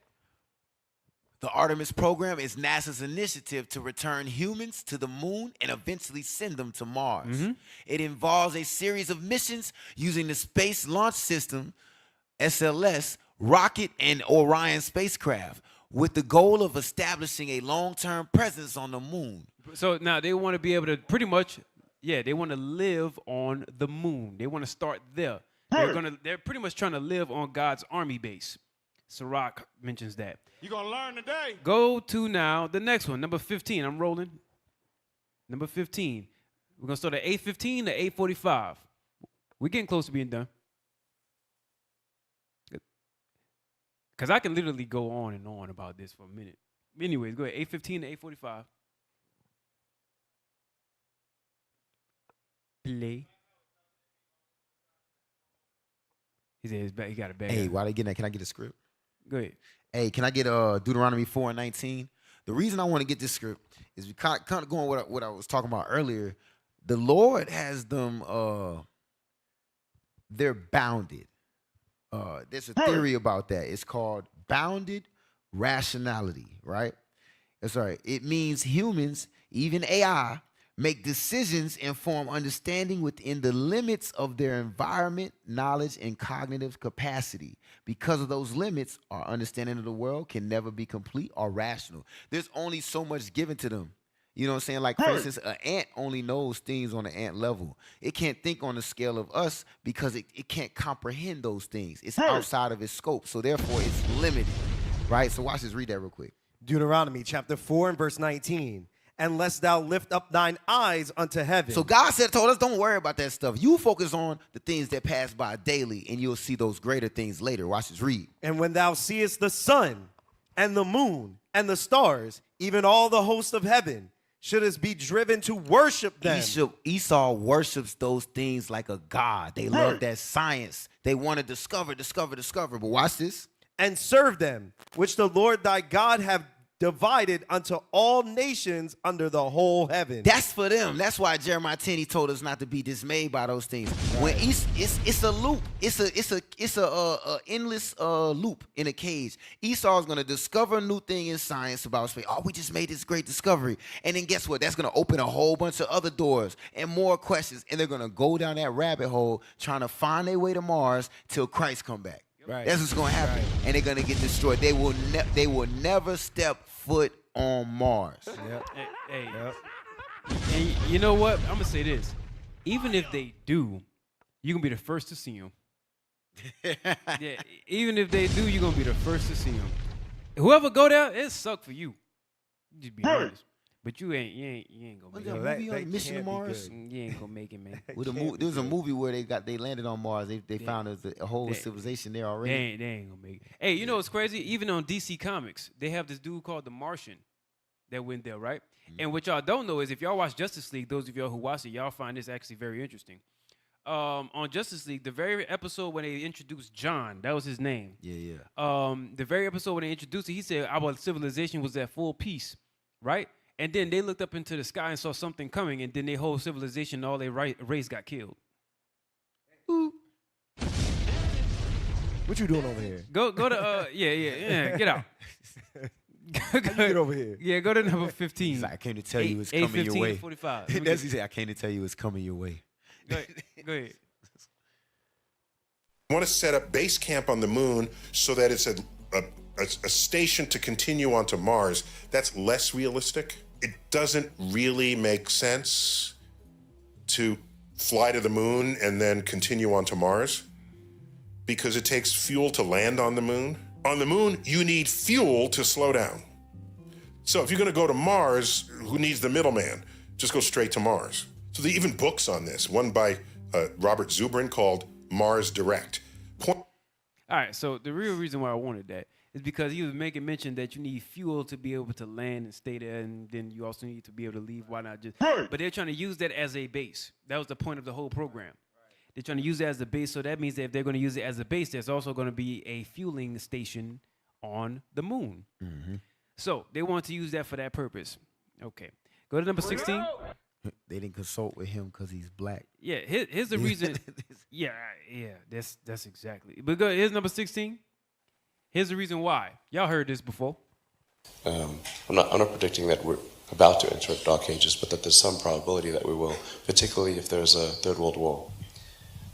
The Artemis program is NASA's initiative to return humans to the moon and eventually send them to Mars. It involves a series of missions using the Space Launch System, SLS, rocket, and Orion spacecraft, with the goal of establishing a long-term presence on the moon. So now they want to be able to pretty much, they want to live on the moon. They want to start there. They're pretty much trying to live on God's army base. Sirach mentions that. You're going to learn today. Go to now the next one, number 15. I'm rolling. Number 15. We're going to start at 8:15 to 8:45. We're getting close to being done. Because I can literally go on and on about this for a minute. Anyways, go ahead. 8:15 to 8:45. Play. He said he got a bag. Hey, while they getting that, can I get a script? Go ahead. Hey, can I get Deuteronomy 4:19? The reason I want to get this script is kind of going what I was talking about earlier. The Lord has them, they're bounded. There's a theory about that. It's called bounded rationality, right? That's right. It means humans, even AI, make decisions and form understanding within the limits of their environment, knowledge, and cognitive capacity. Because of those limits, our understanding of the world can never be complete or rational. There's only so much given to them. You know what I'm saying? Like, for instance, an ant only knows things on the ant level. It can't think on the scale of us because it can't comprehend those things. It's outside of its scope. So therefore, it's limited, right? So watch this. Read that real quick. Deuteronomy chapter 4 and verse 19. Unless thou lift up thine eyes unto heaven. So God told us, don't worry about that stuff. You focus on the things that pass by daily, and you'll see those greater things later. Watch this. Read. And when thou seest the sun and the moon and the stars, even all the host of heaven, shouldest be driven to worship them. Esau worships those things like a god. They love that science. They want to discover. But watch this. And serve them, which the Lord thy God have divided unto all nations under the whole heaven. That's for them. That's why Jeremiah 10, he told us not to be dismayed by those things. When it's a loop. It's a endless loop in a cage. Esau is going to discover a new thing in science about space. Oh, we just made this great discovery. And then guess what? That's going to open a whole bunch of other doors and more questions. And they're going to go down that rabbit hole trying to find their way to Mars till Christ come back. Right. That's what's going to happen. Right. And they're going to get destroyed. They will never step foot on Mars. Yep. Yep. And you know what? I'm going to say this. Even if they do, you're going to be the first to see them. Yeah, even if they do, you're going to be the first to see them. Whoever go there, it suck for you. Just be honest. But you ain't gonna make it. That movie on Mission to Mars? You ain't gonna make it, man. There was a movie where they landed on Mars. They found there's a whole civilization there already. They ain't gonna make it. Hey, you know what's crazy? Even on DC Comics, they have this dude called the Martian that went there, right? Mm-hmm. And what y'all don't know is if y'all watch Justice League, those of y'all who watch it, y'all find this actually very interesting. On Justice League, the very episode when they introduced John, that was his name. Yeah. The very episode when they introduced it, he said our civilization was at full peace, right? And then they looked up into the sky and saw something coming, and then their whole civilization, all their race got killed. Ooh. What you doing over here? Go to get out. Get over here. Yeah, go to number 15. I came to tell you it's coming your way. 45. That's what he said. I came to tell you it's coming your way. Go ahead. I want to set up base camp on the moon so that it's a station to continue onto Mars. That's less realistic. It doesn't really make sense to fly to the moon and then continue onto Mars because it takes fuel to land on the moon. On the moon, you need fuel to slow down. So if you're going to go to Mars, who needs the middleman? Just go straight to Mars. So there are even books on this, one by Robert Zubrin called Mars Direct. All right, so the real reason why I wanted that is because he was making mention that you need fuel to be able to land and stay there, and then you also need to be able to leave. Why not just? But they're trying to use that as a base. That was the point of the whole program. They're trying to use it as a base, so that means that if they're going to use it as a base, there's also going to be a fueling station on the moon. Mm-hmm. So they want to use that for that purpose. Okay, go to number 16. They didn't consult with him because he's black. Yeah, here's the reason. yeah, that's exactly. But go, here's number 16. Here's the reason why. Y'all heard this before. I'm not predicting that we're about to enter dark ages, but that there's some probability that we will, particularly if there's a third world war.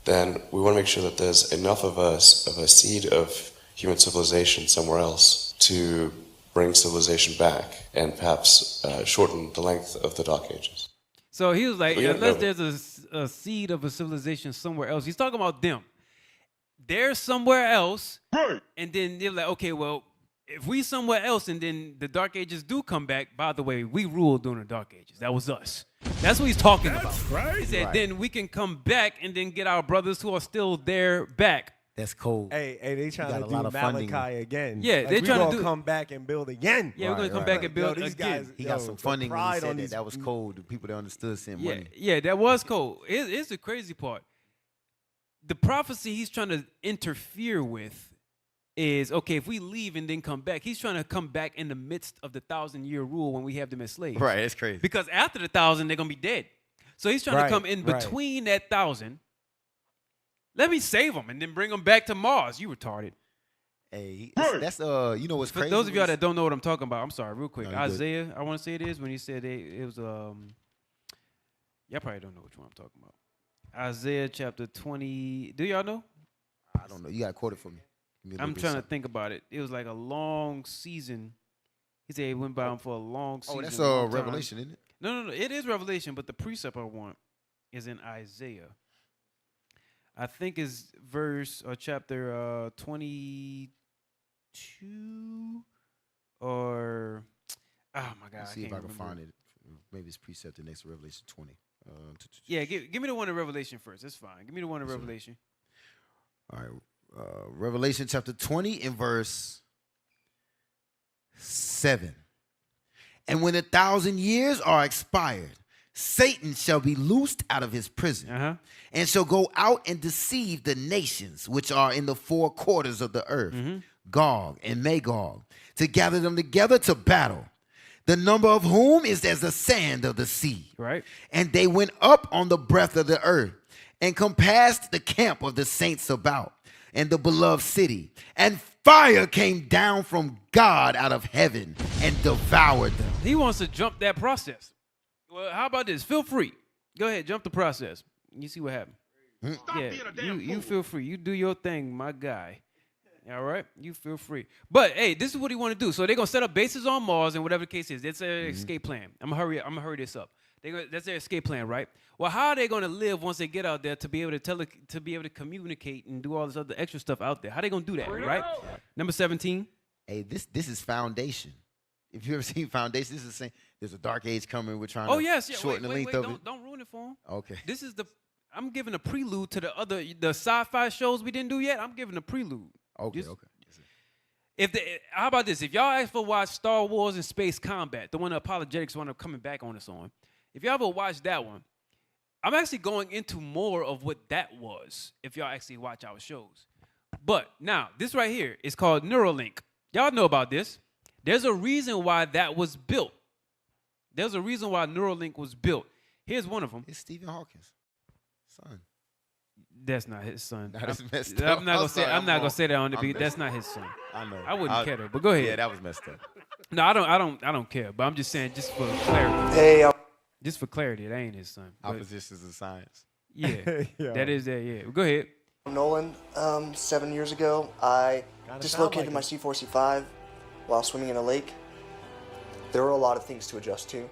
Then we want to make sure that there's enough of a seed of human civilization somewhere else to bring civilization back and perhaps shorten the length of the dark ages. So he was like, unless there's a seed of a civilization somewhere else. He's talking about them. They're somewhere else, and then they're like, okay, well, if we somewhere else and then the Dark Ages do come back, by the way, we ruled during the Dark Ages. That was us. That's what he's talking about. Right. He said, then we can come back and then get our brothers who are still there back. That's cold. Hey, they trying to do Malachi again. Yeah, like, they're trying to come back and build again. Yeah, we're going to come back and build these again. Guys, he got some funding when he said that was cold. The people that understood sent money. Yeah, that was cold. Here's the crazy part. The prophecy he's trying to interfere with is, okay, if we leave and then come back, he's trying to come back in the midst of the 1,000-year rule when we have them as slaves. Right, it's crazy. Because after the 1,000, they're going to be dead. So he's trying to come in between that 1,000. Let me save them and then bring them back to Mars. You retarded. Hey, that's you know what's crazy? For those of y'all that don't know what I'm talking about, I'm sorry, real quick. No, Isaiah, I want to say it is when he said it was y'all probably don't know which one I'm talking about. Isaiah chapter 20. Do y'all know? I don't know. You got to quote it for me. I'm trying to think about it. It was like a long season. He said it went by him for a long season. Oh, that's Revelation, isn't it? No. It is Revelation, but the precept I want is in Isaiah. I think is verse or chapter 22 or oh my God. Let's see if I can find it. Maybe it's precept next to Revelation 20. Yeah, give me the one in Revelation first. That's fine. Give me the one in Revelation. All right. Revelation chapter 20 and verse 7. And when 1,000 years are expired, Satan shall be loosed out of his prison and shall go out and deceive the nations which are in the four quarters of the earth, Gog and Magog, to gather them together to battle, the number of whom is as the sand of the sea. Right. And they went up on the breadth of the earth and compassed the camp of the saints about and the beloved city. And fire came down from God out of heaven and devoured them. He wants to jump that process. Well, how about this? Feel free. Go ahead, jump the process. You see what happened. You feel free. You do your thing, my guy. All right? You feel free. But, hey, this is what he want to do. So they're going to set up bases on Mars and whatever the case is. That's their escape plan. I'm going to hurry this up. That's their escape plan, right? Well, how are they going to live once they get out there to be able to communicate and do all this other extra stuff out there? How are they going to do that, right? Number 17. Hey, this is Foundation. If you ever seen Foundation, this is the same. There's a dark age coming. We're trying to shorten the length of it. Don't ruin it for them. Okay. This is I'm giving a prelude to the sci-fi shows we didn't do yet. I'm giving a prelude. Okay. How about this? If y'all ever watch Star Wars and Space Combat, the one the apologetics one coming back on us on, if y'all ever watched that one, I'm actually going into more of what that was. If y'all actually watch our shows, but now this right here is called Neuralink. Y'all know about this. There's a reason why that was built. There's a reason why Neuralink was built. Here's one of them. It's Stephen Hawking's son. That's not his son. That is messed up. I'm not gonna say that on the beat. That's not his son. I know. I wouldn't care though. But go ahead. Yeah, that was messed up. No, I don't care. But I'm just saying, just for clarity. Hey, just for clarity, that ain't his son. Oppositions of science. Yeah, that is that. Yeah, go ahead. Nolan, 7 years ago, I dislocated my C4, C5 while swimming in a lake. There were a lot of things to adjust to.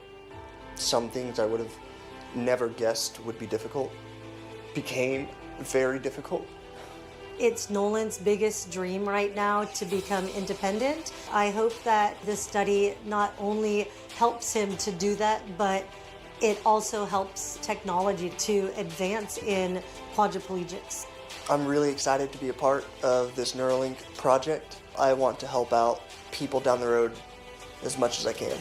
Some things I would have never guessed would be difficult became very difficult. It's Nolan's biggest dream right now to become independent. I hope that this study not only helps him to do that, but it also helps technology to advance in quadriplegics. I'm really excited to be a part of this Neuralink project. I want to help out people down the road as much as I can.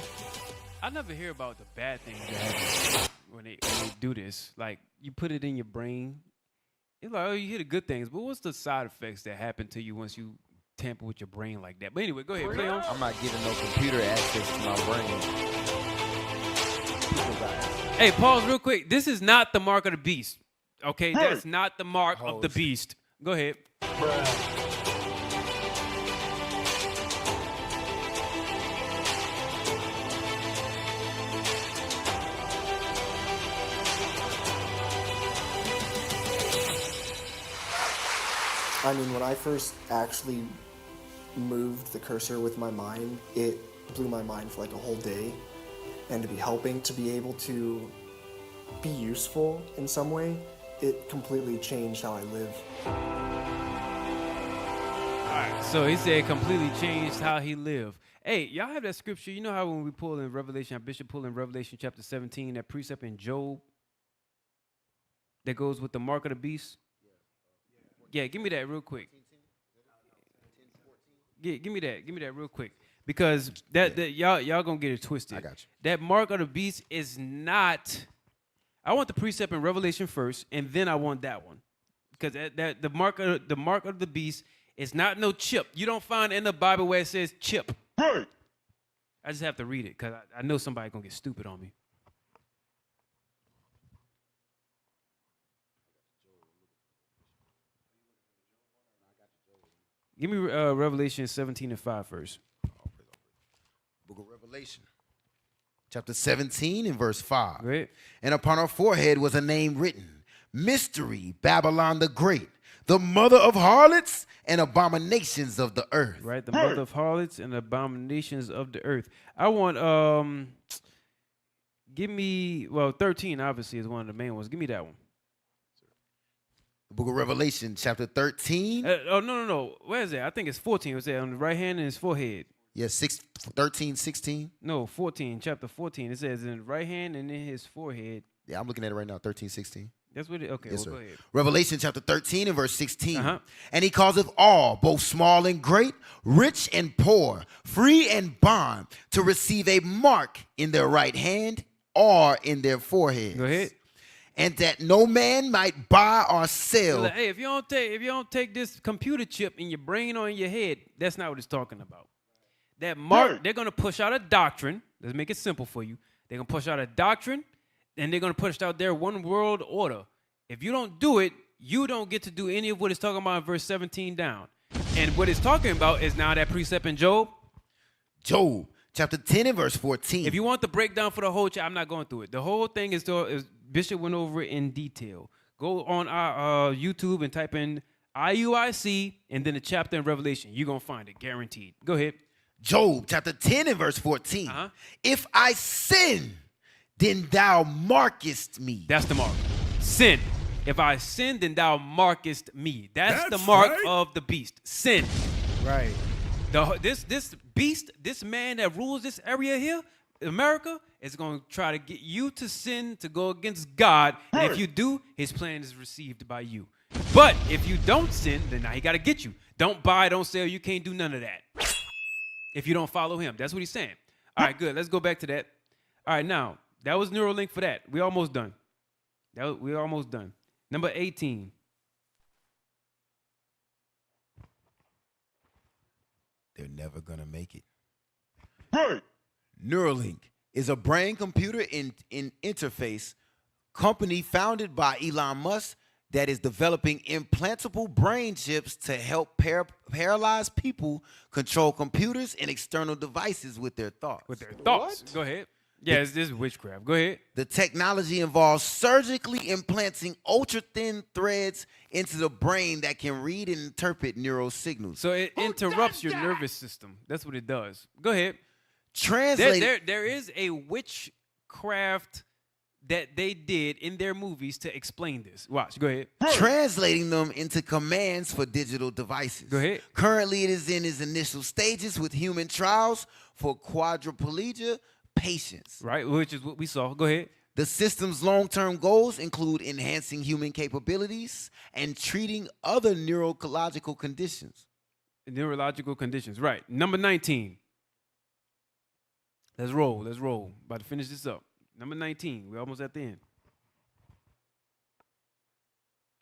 I never hear about the bad things that happen when they do this. Like, you put it in your brain. It's like, oh, you hear the good things, but what's the side effects that happen to you once you tamper with your brain like that? But anyway, go ahead, play on. I'm not giving no computer access to my brain. Hey, pause real quick. This is not the mark of the beast. Okay, that's not the mark of the beast. Go ahead. I mean, when I first actually moved the cursor with my mind, it blew my mind for like a whole day. And to be helping, to be able to be useful in some way, it completely changed how I live. All right, so he said completely changed how he lived. Hey, y'all have that scripture. You know how when we pull in Revelation, our bishop pull in Revelation chapter 17, that precept in Job that goes with the mark of the beast? Yeah, give me that real quick. Yeah, give me that real quick. Because that y'all gonna get it twisted. I got you. That mark of the beast is not. I want the precept in Revelation first, and then I want that one. Because the mark of the beast is not no chip. You don't find in the Bible where it says chip. Right. I just have to read it because I know somebody gonna get stupid on me. Give me Revelation 17:5 first. Book of Revelation, chapter 17 and verse 5. Right. And upon her forehead was a name written, Mystery, Babylon the Great, the mother of harlots and abominations of the earth. Right, the mother of harlots and abominations of the earth. I want Give me, 13 obviously is one of the main ones. Give me that one. The book of Revelation, chapter 13. No. Where is it? I think it's 14. It's on the right hand and his forehead. Yeah, 13, 16. No, 14, chapter 14. It says in the right hand and in his forehead. Yeah, I'm looking at it right now, 13, 16. That's what it, okay, Yes, well, sir. go ahead. Revelation chapter 13 and verse 16. Uh-huh. And he causeth all, both small and great, rich and poor, free and bond, to receive a mark in their right hand or in their foreheads. Go ahead. And that no man might buy or sell. Hey, if you don't take this computer chip in your brain or in your head, that's not what it's talking about. That mark, they're gonna push out a doctrine. Let's make it simple for you. They're gonna push out a doctrine, and they're gonna push out their one world order. If you don't do it, you don't get to do any of what it's talking about in verse 17 down. And what it's talking about is now that precept in Job. Job chapter 10 and verse 14. If you want the breakdown for the whole chapter, I'm not going through it. The whole thing is Bishop went over it in detail. Go on our YouTube and type in IUIC and then the chapter in Revelation. You're going to find it, guaranteed. Go ahead. Job chapter 10 and verse 14. If I sin, then thou markest me. That's the mark. Sin. If I sin, then thou markest me. That's the mark of the beast. Sin. Right. This beast, this man that rules this area here, America, is going to try to get you to sin, to go against God. And if you do, his plan is received by you. But if you don't sin, then now he got to get you. Don't buy, don't sell. You can't do none of that if you don't follow him. That's what he's saying. All right, good. Let's go back to that. All right, now, that was Neuralink for that. We're almost done. We're almost done. Number 18. They're never going to make it. Right. Neuralink is a brain-computer interface company founded by Elon Musk that is developing implantable brain chips to help paralyzed people control computers and external devices with their thoughts. What? Go ahead. Yeah, this is witchcraft. Go ahead. The technology involves surgically implanting ultra-thin threads into the brain that can read and interpret neural signals. So it interrupts your nervous system. That's what it does. Go ahead. Translate. There is a witchcraft that they did in their movies to explain this. Watch. Go ahead. Translating them into commands for digital devices. Go ahead. Currently, it is in its initial stages with human trials for quadriplegia patients. Right, which is what we saw. Go ahead. The system's long-term goals include enhancing human capabilities and treating other neurological conditions. Neurological conditions, right. Number 19. Let's roll. About to finish this up. Number 19. We're almost at the end.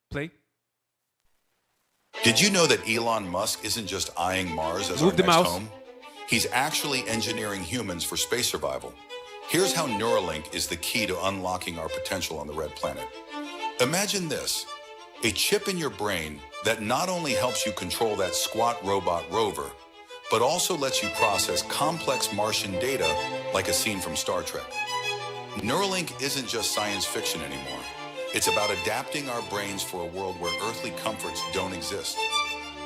Play. Did you know that Elon Musk isn't just eyeing Mars as our next home? He's actually engineering humans for space survival. Here's how Neuralink is the key to unlocking our potential on the Red Planet. Imagine this, a chip in your brain that not only helps you control that squat robot rover, but also lets you process complex Martian data like a scene from Star Trek. Neuralink isn't just science fiction anymore. It's about adapting our brains for a world where earthly comforts don't exist.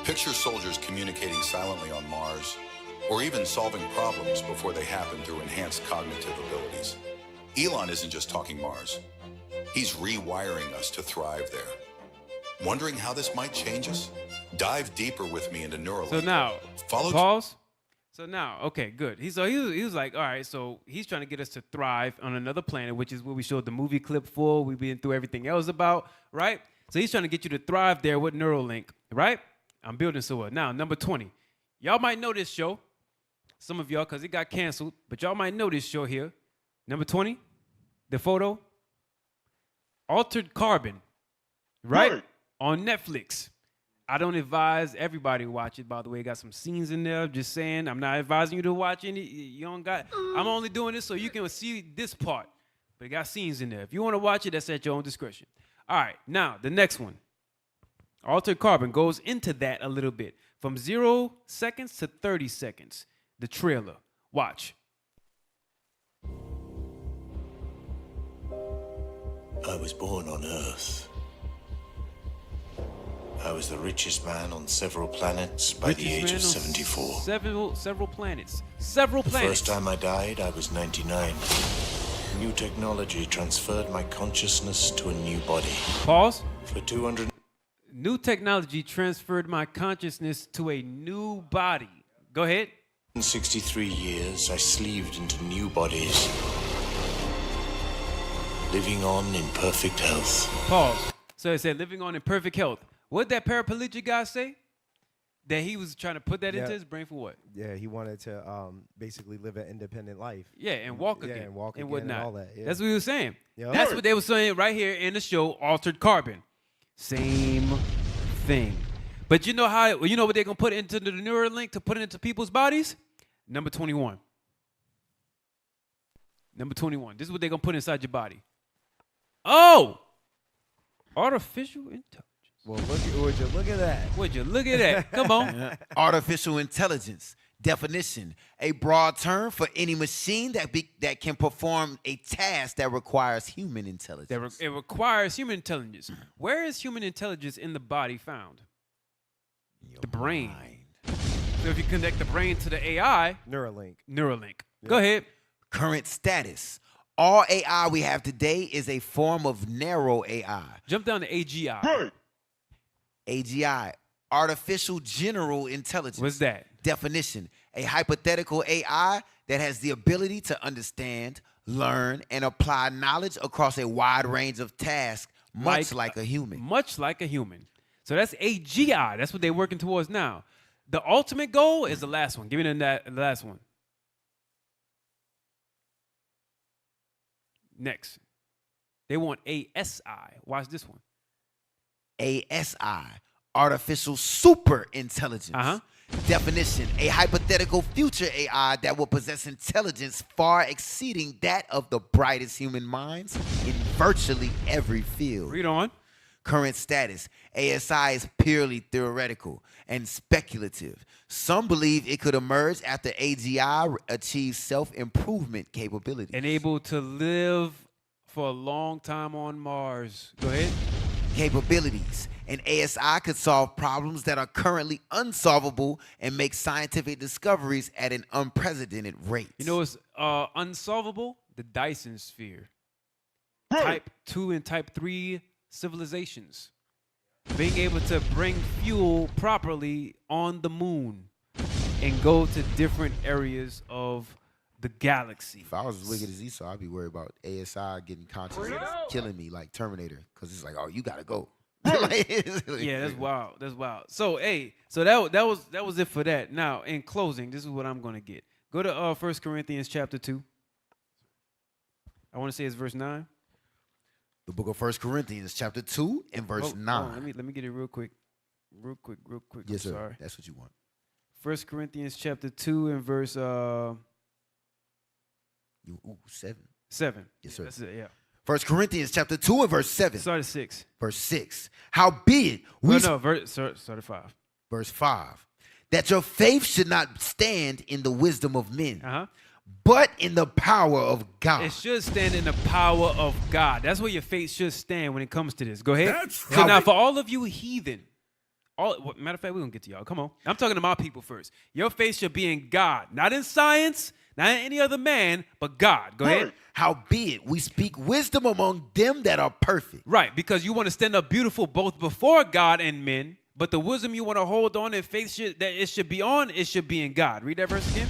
Picture soldiers communicating silently on Mars, or even solving problems before they happen through enhanced cognitive abilities. Elon isn't just talking Mars. He's rewiring us to thrive there. Wondering how this might change us? Dive deeper with me into Neuralink. So now, pause. So now, okay, good. He was like, all right, so he's trying to get us to thrive on another planet, which is what we showed the movie clip for. We've been through everything else about, right? So he's trying to get you to thrive there with Neuralink, right? I'm building so well. Now, number 20. Y'all might know this show. Some of y'all, because it got canceled, but y'all might know this show here. Number 20, the photo. Altered Carbon, right? On Netflix. I don't advise everybody to watch it, by the way. It got some scenes in there. Just saying, I'm not advising you to watch any. You don't got. I'm only doing this so you can see this part. But it got scenes in there. If you want to watch it, that's at your own discretion. All right, now, the next one. Altered Carbon goes into that a little bit. From 0 seconds to 30 seconds. The trailer. Watch. I was born on Earth. I was the richest man on several planets by the age of 74. Several planets. The first time I died, I was 99. New technology transferred my consciousness to a new body. Pause. For 200. New technology transferred my consciousness to a new body. Go ahead. 63 years, I sleeved into new bodies, living on in perfect health. Pause. So it said living on in perfect health. What did that paraplegic guy say? That he was trying to put that into his brain for what? Yeah, he wanted to basically live an independent life. Yeah, and walk again. Yeah, and walk and again whatnot. and all that. Yeah. That's what he was saying. Yep. That's what they were saying right here in the show, Altered Carbon. Same thing. But you know what they're gonna put into the Neuralink to put it into people's bodies? Number 21. Number 21. This is what they're gonna put inside your body. Oh! Artificial intelligence. Well, would you look at that? Would you look at that? Come on. Artificial intelligence. Definition: a broad term for any machine that can perform a task that requires human intelligence. It requires human intelligence. Where is human intelligence in the body found? The brain. So if you connect the brain to the AI, Neuralink. Yeah. Go ahead. Current status: all AI we have today is a form of narrow AI. Jump down to AGI. AGI, artificial general intelligence. What's that? Definition: a hypothetical AI that has the ability to understand, learn, and apply knowledge across a wide range of tasks, much like a human. Much like a human. So that's AGI. That's what they're working towards now. The ultimate goal is the last one. Give me the last one. Next. They want ASI. Watch this one. ASI, artificial super intelligence. Definition: a hypothetical future AI that will possess intelligence far exceeding that of the brightest human minds in virtually every field. Read on. Current status: ASI is purely theoretical and speculative. Some believe it could emerge after AGI achieves self-improvement capabilities. And able to live for a long time on Mars. Go ahead. Capabilities: an ASI could solve problems that are currently unsolvable and make scientific discoveries at an unprecedented rate. You know what's unsolvable? The Dyson sphere. Type 2 and Type 3 civilizations. Being able to bring fuel properly on the moon and go to different areas of the galaxy. If I was as wicked as Esau, I'd be worried about ASI getting conscious and killing me like Terminator, because it's like, oh, you gotta go. Yeah, that's wild. That's wild. So, that was it for that. Now, in closing, this is what I'm gonna get. Go to 1 Corinthians chapter 2. I want to say it's verse 9. The book of 1 Corinthians chapter 2 and verse 9. Let me get it real quick. Real quick. Yes, sir. Sorry. That's what you want. 1 Corinthians chapter 2 and verse 7. 7. Yes, sir. That's it, yeah. 1 Corinthians chapter 2 and verse 7. Start at 6. Verse 6. Howbeit we start at 5. Verse 5. That your faith should not stand in the wisdom of men, but in the power of God. It should stand in the power of God. That's where your faith should stand when it comes to this. Go ahead. So now for all of you heathen, matter of fact, we're going to get to y'all. Come on. I'm talking to my people first. Your faith should be in God, not in science, not in any other man, but God. Go ahead. Howbeit we speak wisdom among them that are perfect. Right, because you want to stand up beautiful both before God and men, but the wisdom you want to hold on and faith it should be in God. Read that verse again.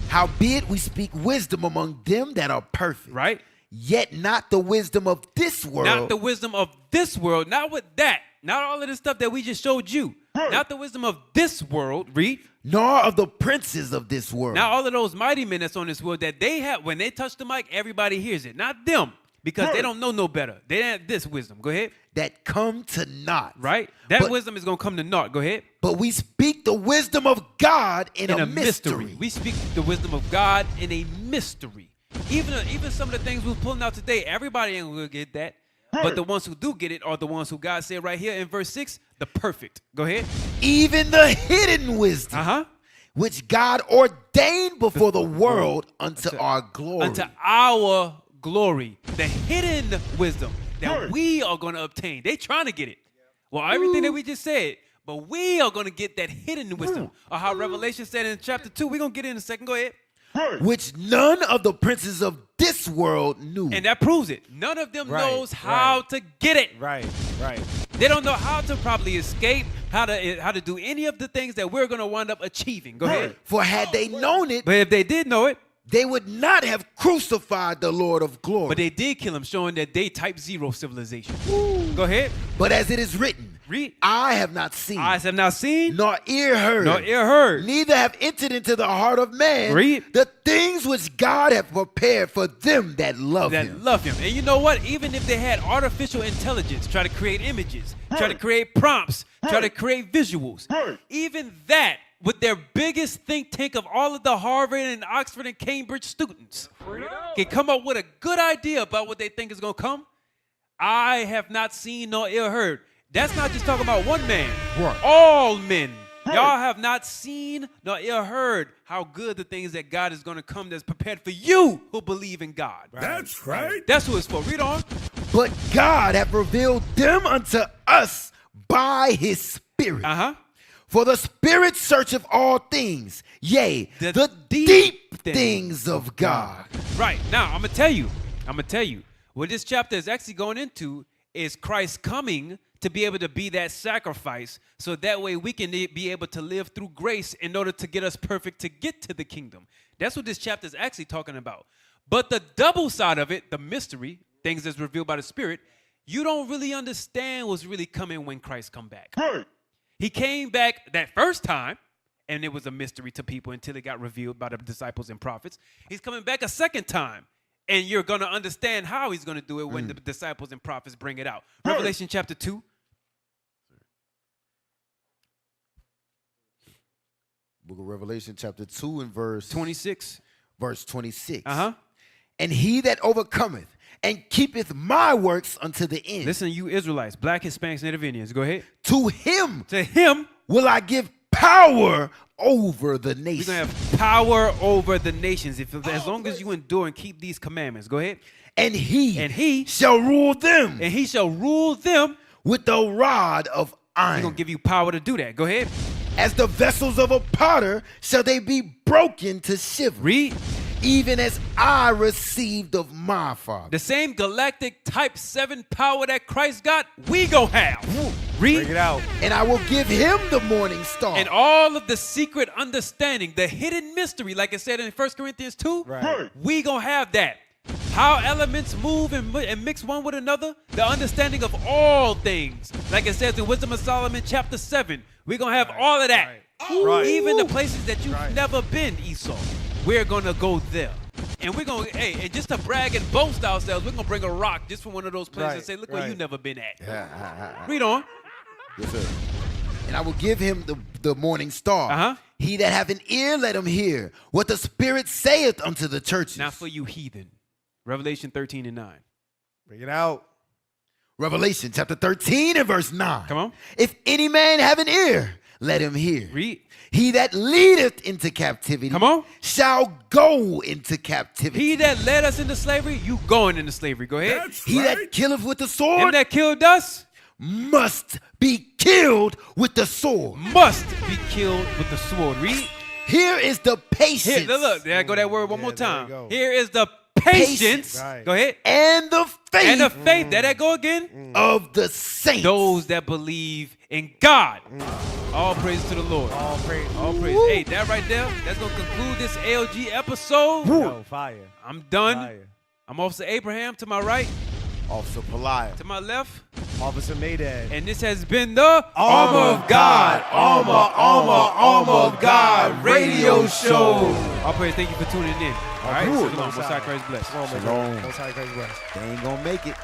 Howbeit we speak wisdom among them that are perfect. Right. Yet not the wisdom of this world. Not the wisdom of this world. Not with that. Not all of the stuff that we just showed you. Not the wisdom of this world. Read. Nor of the princes of this world. Not all of those mighty men that's on this world that they have. When they touch the mic, everybody hears it. Not them. Because they don't know no better. They have this wisdom. Go ahead. That come to naught. Right? That wisdom is going to come to naught. Go ahead. But we speak the wisdom of God in a mystery. We speak the wisdom of God in a mystery. Even some of the things we're pulling out today, everybody ain't going to get that. But the ones who do get it are the ones who God said right here in verse 6, the perfect. Go ahead. Even the hidden wisdom. Which God ordained before the world unto our glory. Unto our glory. The hidden wisdom that we are going to obtain. They trying to get it. Well, everything that we just said, but we are going to get that hidden wisdom. Or how Revelation said in chapter 2. We're going to get it in a second. Go ahead. which none of the princes of this world knew. And that proves it. None of them knows how to get it. Right. They don't know how to properly escape, how to do any of the things that we're going to wind up achieving. Go ahead. For had they known it, but if they did know it, they would not have crucified the Lord of glory. But they did kill him, showing that they type 0 civilization. Go ahead. But as it is written, read. I have not seen. Eyes have not seen. Nor ear heard. Nor ear heard. Neither have entered into the heart of man. Read. The things which God hath prepared for them that love him. And you know what? Even if they had artificial intelligence, try to create images, try to create prompts, try to create visuals, even that, with their biggest think tank of all of the Harvard and Oxford and Cambridge students, can come up with a good idea about what they think is going to come. I have not seen nor ear heard. That's not just talking about one man. Right. All men. Y'all have not seen nor ear heard how good the things that God is going to come that's prepared for you who believe in God. That's right. That's who it's for. Read on. But God hath revealed them unto us by his Spirit. For the Spirit searcheth all things, yea, the deep things of God. Right. Now, I'm going to tell you, what this chapter is actually going into is Christ coming to be able to be that sacrifice, so that way we can be able to live through grace in order to get us perfect to get to the kingdom. That's what this chapter is actually talking about. But the double side of it, the mystery, things that's revealed by the Spirit, you don't really understand what's really coming when Christ come back. He came back that first time, and it was a mystery to people until it got revealed by the disciples and prophets. He's coming back a second time, and you're going to understand how he's going to do it when the disciples and prophets bring it out. Revelation chapter 2. Book of Revelation chapter 2 and verse 26. Verse 26. And he that overcometh and keepeth my works unto the end. Listen, you Israelites, Black, Hispanics, Native Indians, go ahead. To him will I give power over the nations. You're going to have power over the nations as long as you endure and keep these commandments. Go ahead. And he shall rule them. And he shall rule them with the rod of iron. He's going to give you power to do that. Go ahead. As the vessels of a potter shall they be broken to shivers. Read. Even as I received of my Father. The same galactic type 7 power that Christ got, we go have. Read. Bring it out. And I will give him the morning star. And all of the secret understanding, the hidden mystery, like it said in 1 Corinthians 2, we gonna have that. How elements move and mix one with another, the understanding of all things. Like it says in Wisdom of Solomon chapter 7, we're gonna have all of that. Even the places that you've never been, Esau. We're gonna go there. And we're gonna, and just to brag and boast ourselves, we're gonna bring a rock just from one of those places and say, look where you never been at. Read on. Yes, sir. And I will give him the morning star. He that have an ear, let him hear what the Spirit saith unto the churches. Now for you heathen. Revelation 13 and 9. Bring it out. Revelation chapter 13 and verse 9. Come on. If any man have an ear, let him hear. Read. He that leadeth into captivity shall go into captivity. He that led us into slavery, you going into slavery. Go ahead. He that killeth with the sword. Him that killed us must be killed with the sword. Must be killed with the sword. Read. Here is the patience. Here, look, there I go that word one more time. Here is the patience. Go ahead. And the faith. And the faith. There that go again. Of the saints. Those that believe in God. All praise to the Lord. All praise. All praise. Hey, that right there, that's going to conclude this AOG episode. Yo, fire. I'm done. Fire. I'm Officer Abraham to my right. Officer Pelias. To my left. Officer Mayday. And this has been the Armor of God. Armor of God radio show. All praise. Thank you for tuning in. All right. Shalom. Most High Christ bless. Shalom. Most High Christ bless. They ain't going to make it.